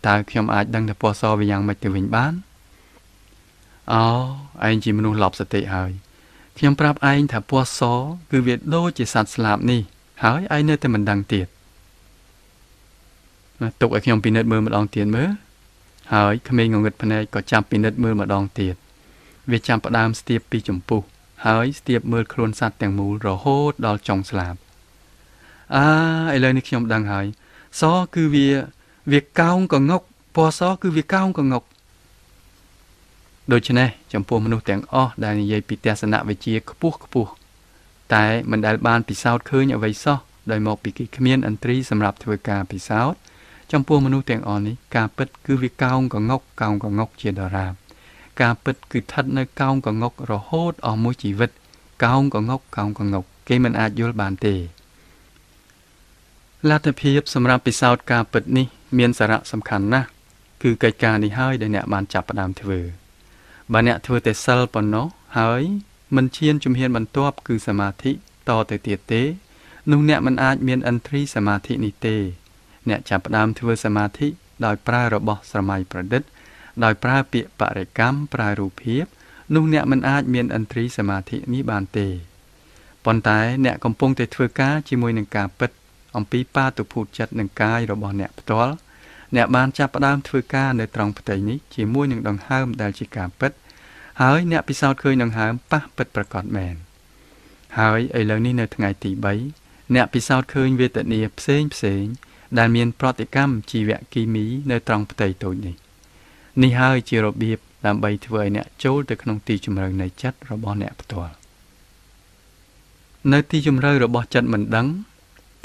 តើខ្ញុំអាចដឹងថាពណ៌សវាយ៉ាងម៉េចទៅវិញបានឯងជាមនុស្សឡប់សតិហើយខ្ញុំប្រាប់ឯងថាពណ៌សគឺវាដូចជាសត្វស្លាបនេះហើយឯងនៅតែមិនដឹងទៀតទុកឲ្យខ្ញុំពិនិត្យមើលម្ដងទៀតមើលហើយក្មេងងងឹតភ្នែកក៏ចាប់ពិនិត្យមើលម្ដងទៀតវាចាប់ផ្ដើមស្ទាបពីចំពុះហើយស្ទាបមើលខ្លួនសត្វទាំងមូលរហូតដល់ចុងស្លាបឥឡូវនេះខ្ញុំដឹងហើយសគឺវាកោងកងុកពណ៌សគឺវាកោងកងុកដូច្នេះចំពោះមនុស្សទាំងអស់ដែលនិយាយពីទស្សនវិជ្ជាខ្ពស់តែមិនដែលបានពិសោធន៍ឃើញអ្វីសោះដោយមកពីគេគ្មានឥន្ទ្រីសម្រាប់ធ្វើការពិសោធន៍ចំពោះមនុស្សទាំងអស់នេះការពិតគឺវាកោងកងុកជាដរាបការពិតគឺស្ថិតនៅកោងកងុករហូតអស់មួយជីវិតកោងកងុកគេមិនអាចយល់បានទេលទ្ធភាពសម្រាប់ពិសោធន៍ការពិតនេះមានសារៈសំខាន់ណាស់គឺកិច្ចការនេះហើយដែលអ្នកបានចាប់ផ្ដើមធ្វើបើអ្នកធ្វើតែសិលប៉ុណ្ណោះហើយមិនឈានជំហានបន្ទាប់គឺសមាធិតទៅទៀតទេនោះអ្នកមិនអាចមានឥន្ទ្រីសមាធិនេះទេអ្នកចាប់ផ្ដើមធ្វើសមាធិដោយប្រើរបស់ស្រមៃប្រឌិតដោយប្រើពាក្យបរិកម្មប្រើរូបភាពនោះអ្នកមិនអាចមានឥន្ទ្រីសមាធិនេះបានទេប៉ុន្តែអ្នកកំពុងតែធ្វើការជាមួយនឹងការពិតអំពីបាតុភូតចិត្តនិងកាយរបស់អ្នកផ្ទាល់អ្នកបានចាប់ផ្ដើមធ្វើការនៅត្រង់ផ្ទៃនេះជាមួយនឹងដង្ហើមដែលជាការពិតហើយអ្នកពិសោធន៍ឃើញដង្ហើមប៉ះពិតប្រាកដមែនហើយឥឡូវនេះនៅថ្ងៃទី3អ្នកពិសោធន៍ឃើញវេទនាផ្សេងដែលមានប្រតិកម្មជីវគីមីនៅត្រង់ផ្ទៃតូចនេះហើយជារបៀបដើម្បីធ្វើឲ្យអ្នកចូលទៅក្នុងទីជម្រៅនៃចិត្តរបស់អ្នកផ្ទាល់នៅទីជម្រៅរបស់ចិត្តមិនដឹង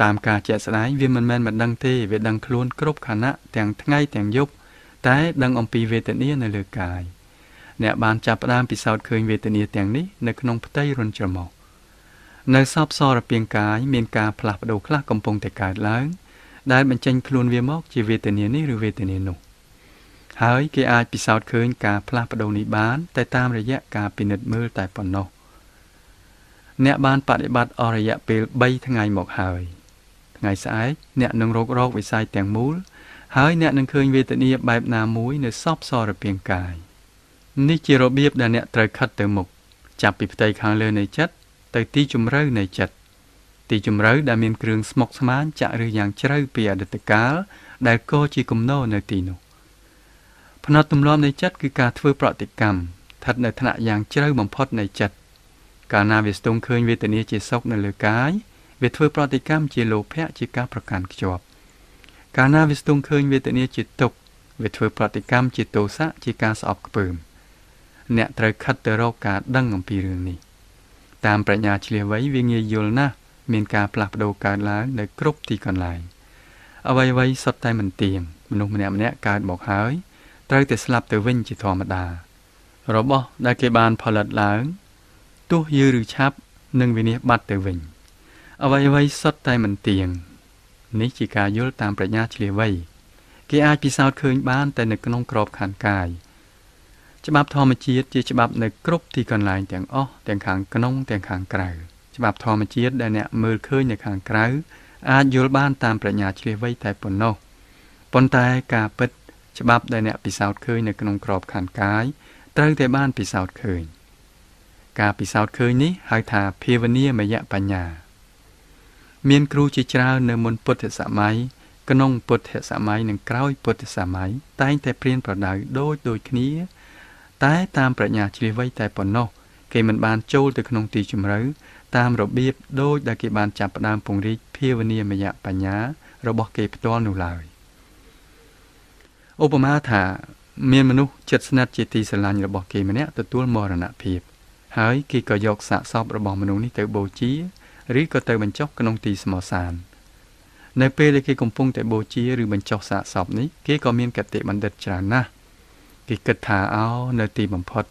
តាមការជាក់ស្ដែងវាមិនមែនមិនដឹងទេវាដឹងខ្លួនគ្រប់ខណៈទាំងថ្ងៃទាំងយប់តែដឹងអំពីវេទនានៅលើកាយអ្នកបានចាប់ផ្ដើមពិសោធន៍ឃើញវេទនាទាំងនេះនៅក្នុងផ្ទៃរន្ធច្រមុះនៅសពសរពាង្គកាយមានការផ្លាស់ប្ដូរខ្លះកំពុងតែកើតឡើង ដែលបញ្ចេញខ្លួនវាមកជាវេទនានេះឬវេទនានោះហើយគេអាចពិសោធន៍ឃើញការផ្លាស់ប្ដូរនេះបានតែតាមរយៈការពិនិត្យមើលតែប៉ុណ្ណោះអ្នកបានបដិបត្តិអស់រយៈពេល3ថ្ងៃមកហើយថ្ងៃស្អែកអ្នកនឹងរករកវិស័យទាំងមូលហើយអ្នកនឹងឃើញវេទនាបែបណាមួយនៅសពសរពាង្គកាយនេះជារបៀបដែលអ្នកត្រូវខិតទៅមុខចាប់ពីផ្ទៃខាងលើនៃចិត្តទៅទីជម្រៅនៃចិត្តទីជម្រៅដែលមានគ្រឿងស្មុគស្មាញចាក់ឫសយ៉ាងជ្រៅពីអតីតកាលដែលក៏ជាគំនរនៅទីនោះផ្នត់ទម្លាប់នៃចិត្តគឺការធ្វើប្រតិកម្មស្ថិតនៅថ្នាក់យ៉ាងជ្រៅបំផុតនៃចិត្តកាលណាវាស្ទង់ឃើញវេទនាជាសុខនៅលើកាយវាធ្វើប្រតិកម្មជាលោភៈជាការប្រកាន់ខ្ជាប់កាលណាវាស្ទង់ឃើញវេទនាជាទុក្ខវាធ្វើប្រតិកម្មជាទោសៈជាការស្អប់ខ្ពើមអ្នកត្រូវខិតទៅរកការដឹងអំពីរឿងនេះតាមប្រាជ្ញាឆ្លៀសវៃវាងាយយល់ណាស់មានការផ្លាស់ប្ដូរកើតឡើងនៅគ្រប់ទីកន្លែងអ្វីៗសុទ្ធតែមិនទៀងមនុស្សម្នាក់កើតមកហើយត្រូវតែស្លាប់ទៅវិញជាធម្មតារបស់ដែលគេបានផលិតឡើងទោះយូរឬឆាប់នឹងវិនាសបាត់ទៅវិញអ្វីៗសុទ្ធតែមិនទៀងនេះជាការយល់តាមប្រាជ្ញាឆ្លៀសវៃគេអាចពិសោធន៍ឃើញបានតែនៅក្នុងក្របខ័ណ្ឌកាយច្បាប់ធម្មជាតិជាច្បាប់នៅគ្រប់ទីកន្លែងទាំងអស់ទាំងខាងក្នុងទាំងខាងក្រៅច្បាប់ធម្មជាតិដែលអ្នកមើលឃើញនៅខាងក្រៅអាចយល់បានតាមប្រាជ្ញាឆ្លៀសវៃតែប៉ុណ្ណោះប៉ុន្តែការពិតច្បាប់ដែលអ្នកពិសោធន៍ឃើញនៅក្នុងក្របខ័ណ្ឌកាយត្រូវតែបានពិសោធន៍ឃើញការពិសោធន៍ឃើញនេះហៅថាភាវនាមយបញ្ញាមានគ្រូជាច្រើននៅមុនពុទ្ធសម័យក្នុងពុទ្ធសម័យនិងក្រោយពុទ្ធសម័យតែងតែព្រានប្រដៅដូចគ្នាតែតាមប្រាជ្ញាឆ្លៀសវៃតែប៉ុណ្ណោះគេមិនបានចូលទៅក្នុងទីជម្រៅតាមរបៀបដូចដែលគេបានចាប់ផ្ដើមពង្រីកភាវនាមយបញ្ញារបស់គេផ្ទាល់នោះឡើយឧបមាថាមានមនុស្សចិត្តស្និទ្ធជាទីស្រឡាញ់របស់គេម្នាក់ទទួលមរណភាពហើយគេក៏យកសាកសពរបស់មនុស្សនេះទៅបូជាឬក៏ទៅបញ្ចុះក្នុងទីស្មោសាននៅពេលដែលគេកំពុងតែបូជាឬបញ្ចុះសាកសពនេះគេក៏មានគតិបណ្ឌិតច្រើនណាស់គេគិតថានៅទីបំផុត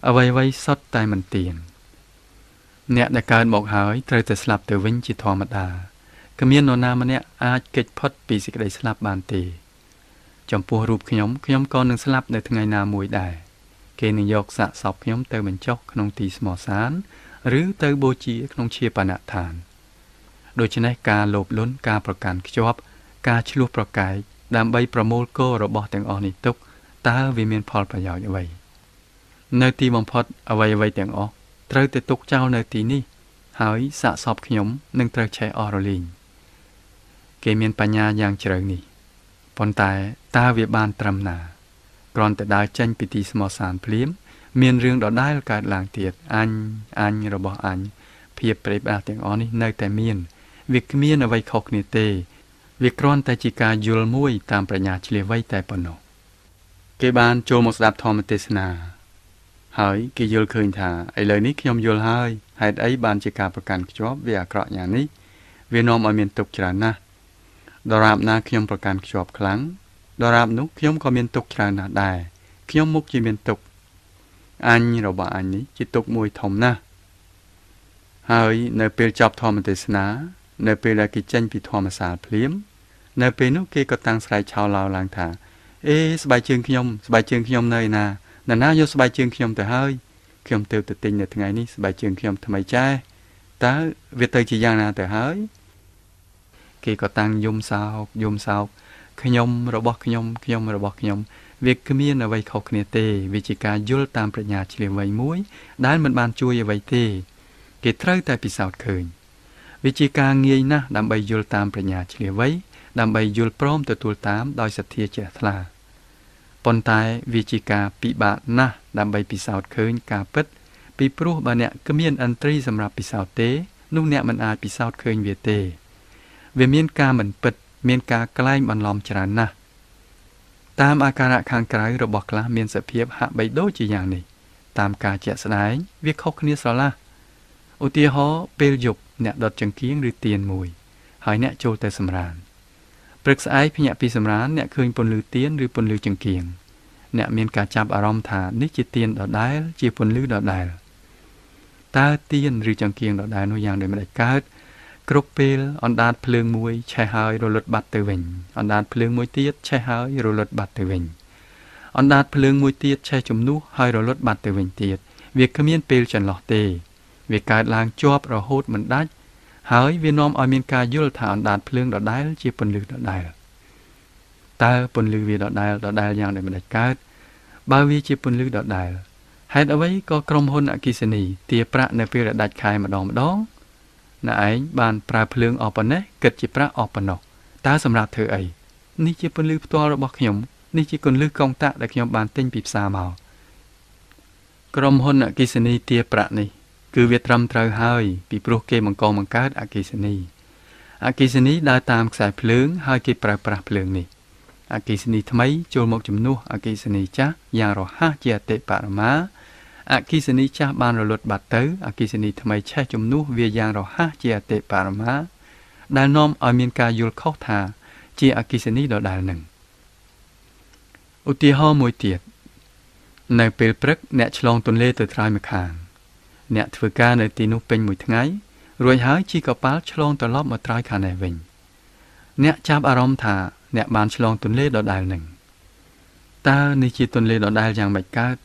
អ្វីៗសុទ្ធតែមិនទៀងអ្នកដែលកើតមកហើយត្រូវតែស្លាប់ទៅវិញជាធម្មតាគ្មាននរណាម្នាក់អាចគេចផុតពីសេចក្តីស្លាប់បានទេចំពោះរូបខ្ញុំក៏នឹងស្លាប់នៅថ្ងៃណាមួយដែរគេនឹងយកសាកសពខ្ញុំទៅបញ្ចុះក្នុងទីស្មោសានឬទៅបូជាក្នុងជាបនដ្ឋានដូច្នេះការលោភលន់ការប្រកាន់ខ្ជាប់ការឈ្លោះប្រកែកដើម្បីប្រមូលគោរបស់ទាំងអស់នេះទុកតើវាមានផលប្រយោជន៍អ្វីនៅទីបំផុតអ្វីៗទាំងអស់ត្រូវតែទុកចោលនៅទីនេះហើយសាកសពខ្ញុំនឹងត្រូវឆេះអស់រលីងគេមានបញ្ញាយ៉ាងជ្រៅនេះប៉ុន្តែតើវាបានត្រឹមណាគ្រាន់តែដើរចេញពីទីស្មោសានភ្លាមមានរឿងដដែលកើតឡើងទៀតអញរបស់អញភាពប្រៀបអាទាំងអស់នេះនៅតែមានវាគ្មានអ្វីខុសគ្នាទេវាគ្រាន់តែជាការយល់មួយតាមប្រាជ្ញាឆ្លៀសវៃតែប៉ុណ្ណោះគេបានចូលមកស្ដាប់ធម្មទេសនាហើយគេយល់ឃើញថាឥឡូវនេះខ្ញុំយល់ហើយហេតុអីបានជាការប្រកាន់ខ្ជាប់វាអាក្រក់យ៉ាងនេះវានាំឲ្យមានទុក្ខច្រើនណាស់ដរាបណាខ្ញុំប្រកាន់ខ្ជាប់ខ្លាំងដរាបនោះខ្ញុំក៏មានទុក្ខច្រើនណាស់ដែរខ្ញុំមុខជាមានទុក្ខអញរបស់អញនេះជាទុក្ខមួយធំណាស់ហើយនៅពេលចប់ធម្មទេសនានៅពេលដែលគេចេញពីធម្មសាលភ្លាមនៅពេលនោះគេក៏តាំងស្រែកឆោឡោឡើងថាស្បែកជើងខ្ញុំនៅណាយកស្បែកជើងខ្ញុំទៅហើយខ្ញុំទើបទៅទិញនៅថ្ងៃនេះស្បែកជើងខ្ញុំថ្មីចាស់តើវាទៅជាយ៉ាងណាទៅហើយគេក៏តាំងយំសោកខ្ញុំរបស់ខ្ញុំវាគ្មានអ្វីខុសគ្នាទេវាជាការយល់តាមប្រាជ្ញាឆ្លៀសវៃមួយដែលមិនបានជួយអ្វីទេគេត្រូវតែពិសោធន៍ឃើញវាជាការងាយណាស់ដើម្បីយល់តាមប្រាជ្ញាឆ្លៀសវៃដើម្បីយល់ព្រមទទួលតាមដោយសទ្ធាជ្រះថ្លាប៉ុន្តែវាជាការពិបាកណាស់ដើម្បីពិសោធន៍ឃើញការពិតពីព្រោះបើអ្នកគ្មានអន្ត្រីសម្រាប់ពិសោធន៍ទេនោះអ្នកមិនអាចពិសោធន៍ឃើញវាទេវាមានការមិនពិតមានការក្លែងបន្លំច្រើនណាស់តាមអាការៈខាងក្រៅរបស់ខ្លះមានសភាពហាក់បីដូចជាយ៉ាងនេះតាមការជាក់ស្ដែងវាខុសគ្នាស្រឡះឧទាហរណ៍ពេលយប់អ្នកដុតចង្កៀងឬទៀនមួយហើយអ្នកចូលទៅសម្រានព្រឹកស្អែកភ្ញាក់ពីសម្រានអ្នកឃើញពន្លឺទៀនឬពន្លឺចង្កៀងអ្នកមានការចាប់អារម្មណ៍ថានេះជាទៀនដដែលជាពន្លឺដដែលតើទៀនឬចង្កៀងដដែលនោះយ៉ាងដូចម្តេចកើត គ្រប់ពេលអណ្ដាតភ្លើងមួយឆេះហើយរលត់បាត់ទៅវិញអណ្ដាតភ្លើងមួយទៀតឆេះហើយរលត់បាត់ទៅវិញអណ្ដាតភ្លើងមួយទៀតឆេះជំនួសហើយរលត់បាត់ទៅវិញទៀតវាគ្មានពេលចន្លោះទេវាកើតឡើងជាប់រហូតមិនដាច់ហើយវានាំឲ្យមានការយល់ថាអណ្ដាតភ្លើងដដែលជាពន្លឺដដែលតើពន្លឺវាដដែលយ៉ាងដូចម្តេចកើតបើវាជាពន្លឺដដែលហេតុអ្វីក៏ក្រុមហ៊ុនអគ្គិសនីទារប្រាក់នៅពេលដែលដាច់ខែម្ដងណែឯងបានប្រើភ្លើងអស់ប៉ុណ្ណេះគិតជាប្រាក់អស់ប៉ុណ្ណោះតើសម្រាប់ធ្វើអីនេះជាពន្លឺផ្ទាល់របស់ខ្ញុំនេះជាគន្លឹះកងតាក់ដែលខ្ញុំបានទិញពីផ្សារមកក្រុមហ៊ុនអគ្គិសនីទារប្រាក់នេះគឺវាត្រឹមត្រូវហើយពីព្រោះគេបង្កើតអគ្គិសនីដើរតាមខ្សែភ្លើងហើយគេប្រើប្រាស់ភ្លើងនេះអគ្គិសនីថ្មីចូលមកជំនួសអគ្គិសនីចាស់យ៉ាងរហ័សជាអតិបរមាអគ្គិសនីចាស់បានរលត់បាត់ទៅអគ្គិសនីថ្មីឆេះជំនួសវាយ៉ាងរហ័សជាអតិបរមាដែលនាំឲ្យមានការយល់ខុសថាជាអគ្គិសនីដដែលនឹងឧទាហរណ៍មួយទៀតនៅពេលព្រឹកអ្នកឆ្លងទន្លេទៅត្រើយម្ខាងអ្នកធ្វើការនៅទីនោះពេញមួយថ្ងៃរួចហើយជិះកប៉ាល់ឆ្លងត្រឡប់មកត្រើយខាងនេះវិញអ្នកចាប់អារម្មណ៍ថាអ្នកបានឆ្លងទន្លេដដែលនឹងតើនេះជាទន្លេដដែលយ៉ាងម៉េចកើត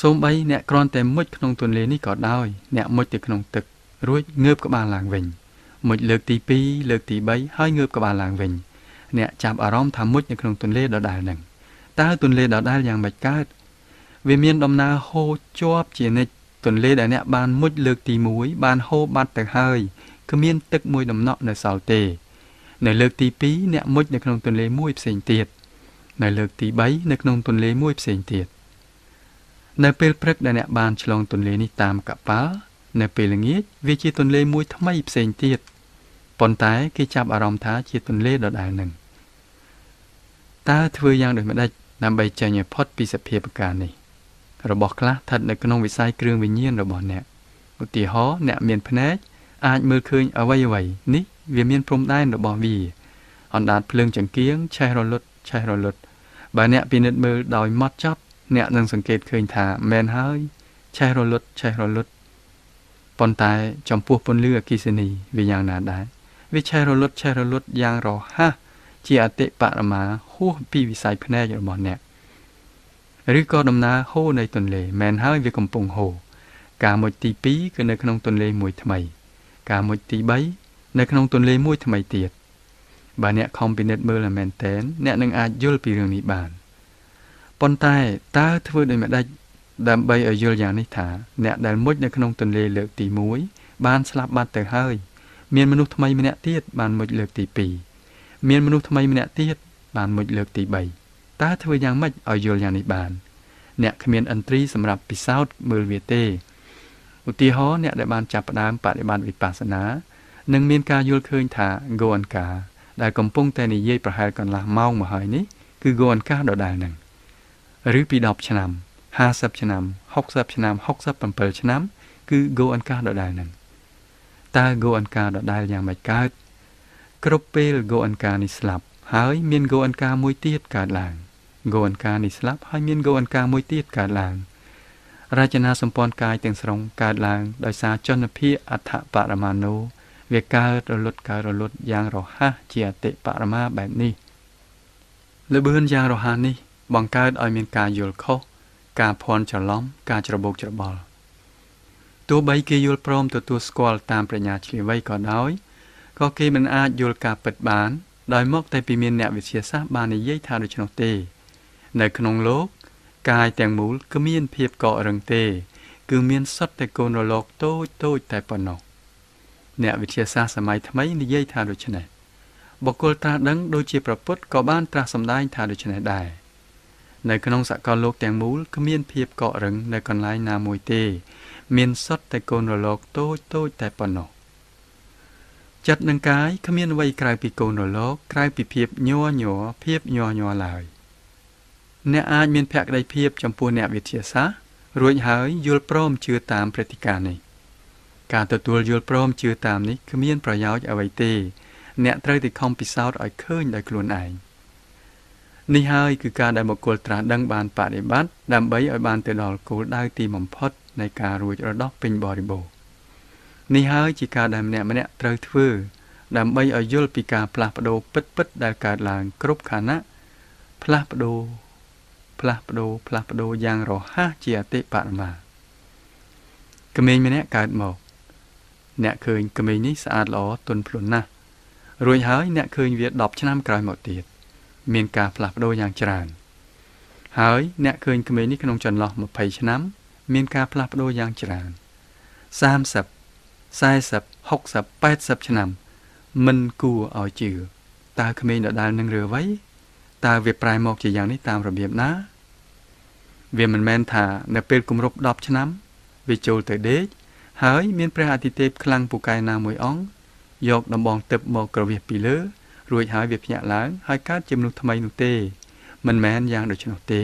សូម្បីអ្នកគ្រាន់តែមុជក្នុងទន្លេនេះក៏ដោយអ្នកមុជទៅក្នុងទឹករួចងើបក្បាលឡើងវិញមុជលើកទី2លើកទី3ហើយងើបក្បាលឡើងវិញអ្នកចាប់អារម្មណ៍ថាមុជនៅក្នុងទន្លេដដែលនឹងតើទន្លេដដែលយ៉ាងម៉េចកើតវាមានដំណើរហូរជាប់ជានិច្ចទន្លេដែលអ្នកបានមុជលើកទី1បានហូរបាត់ទៅហើយគ្មានទឹកមួយដំណក់នៅសល់ទេនៅលើកទី2អ្នកមុជនៅក្នុងទន្លេមួយផ្សេងទៀតនៅលើកទី3នៅក្នុងទន្លេមួយផ្សេងទៀតនៅពេលព្រឹកដែលអ្នកបានឆ្លងទន្លេនេះតាមកប៉ាល់នៅពេលល្ងាចវាជាទន្លេមួយថ្មីផ្សេងទៀតប៉ុន្តែគេចាប់អារម្មណ៍ថាជាទន្លេដដែលនឹងតើធ្វើយ៉ាងដូចម្តេចដើម្បីចេញឲ្យផុតពីសភាពការនេះរបស់ខ្លះស្ថិតនៅក្នុងវិស័យគ្រឿងវិញ្ញាណរបស់អ្នកឧទាហរណ៍អ្នកមានភ្នែកអាចមើលឃើញអ្វីនេះវាមានព្រំដែនរបស់វាអណ្ដាតភ្លើងចង្កៀងឆេះរលត់បើអ្នកពិនិត្យមើលដោយម៉ត់ចត់អ្នកនឹងសង្កេតឃើញថាមែនហើយឆេះរលត់ប៉ុន្តែចំពោះពន្លឺអគ្គិសនីវាយ៉ាងណាដែរវាឆេះរលត់យ៉ាងរហ័សជាអតិបរមាហួសពីវិស័យភ្នែករបស់អ្នកឬក៏ដំណើរហូរនៃទន្លេមែនហើយវាកំពុងហូរការមុជទី2គឺនៅក្នុងទន្លេមួយថ្មីការមុជទី3នៅក្នុងទន្លេមួយថ្មីទៀតបើអ្នកខំពិនិត្យមើលឲ្យមែនទែនអ្នកនឹងអាចយល់ពីរឿងនេះបានប៉ុន្តែតើធ្វើដូចម្តេចដើម្បីឲ្យយល់យ៉ាងនេះថាអ្នកដែលមុជនៅក្នុងទន្លេលើកទី1បានស្លាប់បាត់ទៅហើយមានមនុស្សថ្មីម្នាក់ទៀតបានមុជលើកទី2មានមនុស្សថ្មីម្នាក់ទៀតបានមុជលើកទី3តើធ្វើយ៉ាងម៉េចឲ្យយល់យ៉ាងនេះបានអ្នកគ្មានឥន្ទ្រីសម្រាប់ពិសោធន៍មើលវាទេឧទាហរណ៍អ្នកដែលបានចាប់ផ្ដើមបដិបត្តិវិបស្សនានឹងមានការយល់ឃើញថាហ្គោអង្ការដែលកំពុងតែនិយាយប្រហែលកន្លះម៉ោងមកហើយនេះគឺហ្គោអង្ការដដែលនឹងឬពី10ឆ្នាំ50ឆ្នាំ60ឆ្នាំ67ឆ្នាំគឺហ្គោអង្ការដដែលនឹងតើហ្គោអង្ការដដែលយ៉ាងម៉េចកើតគ្រប់ពេលហ្គោអង្ការនេះស្លាប់ហើយមានហ្គោអង្ការមួយទៀតកើតឡើងហ្គោអង្ការនេះស្លាប់ហើយមានហ្គោអង្ការមួយទៀតកើតឡើងរចនាសម្ព័ន្ធកាយទាំងស្រុងកើតឡើងដោយសារចលនាភាគអដ្ឋបរមាណូវាកើតរលត់យ៉ាងរហ័សជាអតិបរមាបែបនេះល្បឿនយ៉ាងរហ័សនេះបង្កើតឲ្យមានការយល់ខុសការភ័ន្តច្រឡំការច្របូកច្របល់ទោះបីគេយល់ព្រមទទួលស្គាល់តាមប្រាជ្ញាឈ្លាសវៃក៏ដោយក៏គេមិនអាចយល់ការពិតបានដោយមកតែពីមានអ្នកវិទ្យាសាស្ត្របាននិយាយថាដូច្នោះទេនៅក្នុងលោកកាយទាំងមូលគ្មានភាពកករឹងទេគឺមានសុទ្ធតែកូនរលកតូចតែប៉ុណ្ណោះអ្នកវិទ្យាសាស្ត្រសម័យថ្មីនិយាយថាដូច្នេះបុគ្គលត្រាស់ដឹងដូចជាព្រះពុទ្ធក៏បានត្រាស់សម្ដែងថាដូច្នេះដែរនៅក្នុងសកលលោកទាំងមូលគ្មានភាពកករឹងនៅកន្លែងណាមួយទេមានសុទ្ធតែកូនរលកតូចតែប៉ុណ្ណោះចិត្តនិងកាយគ្មានអ្វីក្រៅពីកូនរលកក្រៅពីភាពញ័រភាពញ័រឡើយអ្នកអាចមានភក្ដីភាពចំពោះអ្នកវិទ្យាសាស្ត្ររួចហើយយល់ព្រមជឿតាមព្រឹត្តិការណ៍នេះការទទួលយល់ព្រមជឿតាមនេះគ្មានប្រយោជន៍អ្វីទេអ្នកត្រូវតែខំពិសោធន៍ឲ្យឃើញដោយខ្លួនឯងនេះហើយគឺការដែលបុគ្គលត្រាស់ដឹងបានបដិបត្តិដើម្បីឲ្យបានទៅដល់គោលដៅទីបំផុតនៃការរួចរដោះពេញបរិបូរណ៍ នេះហើយជាការដែលម្នាក់ៗត្រូវធ្វើដើម្បីឲ្យយល់ពីការផ្លាស់ប្ដូរពិតៗដែលកើតឡើងគ្រប់ខណៈផ្លាស់ប្ដូរយ៉ាងរហ័សជាអតិបរមាក្មេងម្នាក់កើតមកអ្នកឃើញក្មេងនេះស្អាតល្អទន់ភ្លន់ណាស់រួចហើយអ្នកឃើញវា10ឆ្នាំក្រោយមកទៀតមានការផ្លាស់ប្ដូរយ៉ាងច្រើនហើយអ្នកឃើញក្មេងនេះក្នុងចន្លោះ20ឆ្នាំមានការផ្លាស់ប្ដូរយ៉ាងច្រើន30 40 60 80ឆ្នាំមិនគួរឲ្យជឿតើក្មេងដដែលនឹងឬអ្វីតើវាប្រែមកជាយ៉ាងនេះតាមរបៀបណាវាមិនមែនថានៅពេលគម្រប់10ឆ្នាំវាចូលទៅដេកហើយមានព្រះអាទិទេពខ្លាំងពូកែណាមួយអង្គយកដំបងទឹកមកក្រវះពីលើរួចហើយវាភ្ញាក់ឡើងហើយកើតជាមនុស្សថ្មីនោះទេមិនមែនយ៉ាងដូច្នោះទេ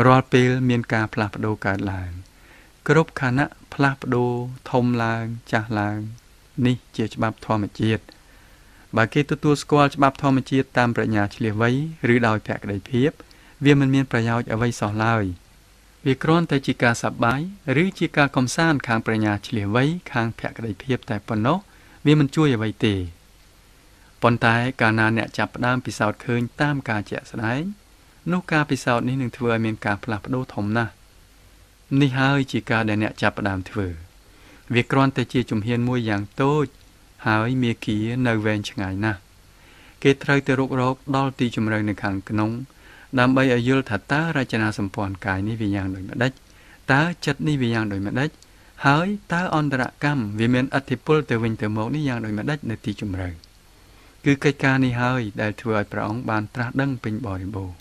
រាល់ពេលមានការផ្លាស់ប្ដូរកើតឡើងគ្រប់ខណៈផ្លាស់ប្ដូរធំឡើងចាស់ឡើងនេះជាច្បាប់ធម្មជាតិបើគេទទួលស្គាល់ច្បាប់ធម្មជាតិតាមប្រាជ្ញាឆ្លៀសវៃឬដោយភក្តីភាពវាមិនមានប្រយោជន៍អ្វីសោះឡើយវាគ្រាន់តែជាការសប្បាយឬជាការកំសាន្តខាងប្រាជ្ញាឆ្លៀសវៃខាងភក្តីភាពតែប៉ុណ្ណោះវាមិនជួយអ្វីទេប៉ុន្តែកាលណាអ្នកចាប់ផ្ដើមពិសោធន៍ឃើញតាមការជាក់ស្ដែងនោះការពិសោធន៍នេះនឹងធ្វើឲ្យមានការផ្លាស់ប្ដូរធំណាស់នេះហើយជាការដែលអ្នកចាប់ផ្ដើមធ្វើវាគ្រាន់តែជាជំហានមួយយ៉ាងតូចហើយមាគ៌ានៅវែងឆ្ងាយណាស់គេត្រូវទៅរុករកដល់ទីជម្រៅនៅខាងក្នុងដើម្បីឲ្យយល់ថាតើរចនាសម្ព័ន្ធកាយនេះវាយ៉ាងដូចម្ដេចតើចិត្តនេះវាយ៉ាងដូចម្ដេចហើយតើអន្តរកម្មវាមានឥទ្ធិពលទៅវិញទៅមកនេះយ៉ាងដូចម្ដេចនៅទីជម្រៅគឺកិច្ចការនេះហើយដែលធ្វើឲ្យព្រះអង្គបានត្រាស់ដឹងពេញបរិបូរណ៍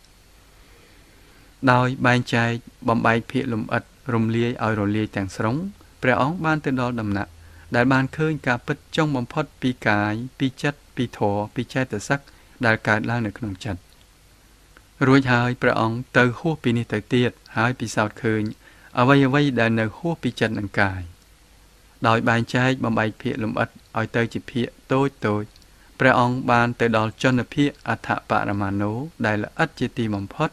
ដោយបែងចែកបំបែកភាគលំអិតរំលាយឲ្យរលាយទាំងស្រុងព្រះអង្គបានទៅដល់ដំណាក់ដែលបានឃើញការពិតចុងបំផុតពីកាយពីចិត្តពីធម៌ពីចេតសិកដែលកើតឡើងនៅក្នុងចិត្តរួចហើយព្រះអង្គទៅហួសពីនេះទៅទៀតហើយពិសោធន៍ឃើញអ្វីដែលនៅហួសពីចិត្តនិងកាយដោយបែងចែកបំបែកភាគលំអិតឲ្យទៅជាភាគតូចព្រះអង្គបានទៅដល់ចន្ទភាគអដ្ឋបរមាណូដែលល្អិតជាទីបំផុត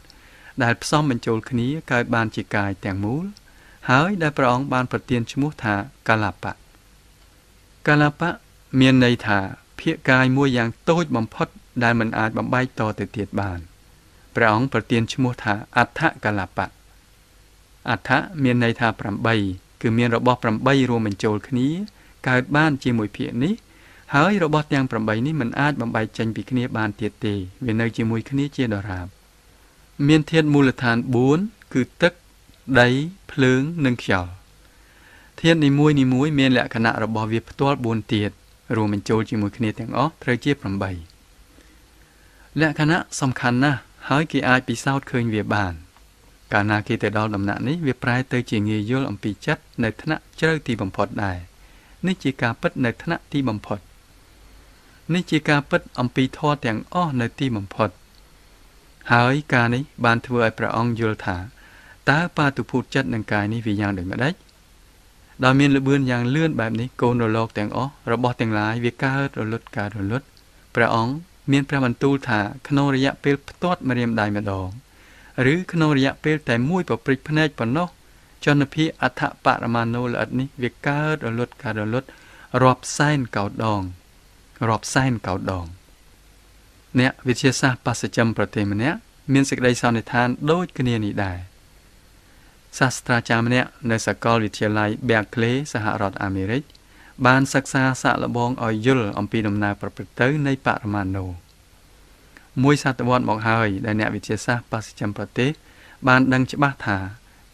ដែលផ្សំបញ្ចូលគ្នាកើតបានជាកាយទាំងមូលហើយដែលព្រះអង្គបានប្រទានឈ្មោះថាកាលបៈមានន័យថាភាគកាយមួយយ៉ាងតូចបំផុតដែលមិនអាចបំបែកតទៅទៀតបានព្រះអង្គប្រទានឈ្មោះថាអដ្ឋកាលបៈអដ្ឋមានន័យថា8គឺមានរបស់8រួមបញ្ចូលគ្នាកើតបានជាមួយភាគនេះហើយរបស់ទាំង8នេះមិនអាចបំបែកចេញពីគ្នាបានទៀតទេវានៅជាមួយគ្នាជាដរាបមានធាតុមូលដ្ឋាន4គឺទឹកដីភ្លើងនិងខ្យល់ធាតុនីមួយមានលក្ខណៈរបស់វាផ្ទាល់4ទៀតរួមបញ្ចូលជាមួយគ្នាទាំងអស់ត្រូវជា8លក្ខណៈសំខាន់ណាស់ហើយគេអាចពិសោធន៍ឃើញវាបានកាលណាគេទៅដល់ដំណាក់នេះវាប្រែទៅជាងាយយល់អំពីចិត្តនៅថ្នាក់ជ្រៅទីបំផុតដែរនេះជាការពិតនៅថ្នាក់ទីបំផុតនេះជាការពិតអំពីធម៌ទាំងអស់នៅទីបំផុតហើយការនេះបានធ្វើឲ្យព្រះអង្គយល់ថាតើបាតុភូតចិត្តនិងកាយនេះវាយ៉ាងដូចម្ដេចដោយមានល្បឿនយ៉ាងលឿនបែបនេះកូនរលកទាំងអស់របស់ទាំងឡាយវាកើតរលត់ព្រះអង្គមានព្រះបន្ទូលថាក្នុងរយៈពេលផ្ទាត់ម្រាមដៃម្ដងឬក្នុងរយៈពេលតែមួយប្រព្រឹត្តភ្នែកប៉ុណ្ណោះចន្ទភាគអដ្ឋបរមាណូល្អិតនេះវាកើតរលត់រាប់សែនកោដដងអ្នកវិទ្យាសាស្ត្របស្ចិមប្រទេសម្នាក់មានសេចក្តីសន្និដ្ឋានដូចគ្នានេះដែរសាស្ត្រាចារ្យម្នាក់នៅសាកលវិទ្យាល័យ Berkeley សហរដ្ឋអាមេរិកបានសិក្សាសាកល្បងឲ្យយល់អំពីដំណើរប្រព្រឹត្តទៅនៃបរមាណូមួយសតវត្សមកហើយដែលអ្នកវិទ្យាសាស្ត្របស្ចិមប្រទេសបានដឹងច្បាស់ថា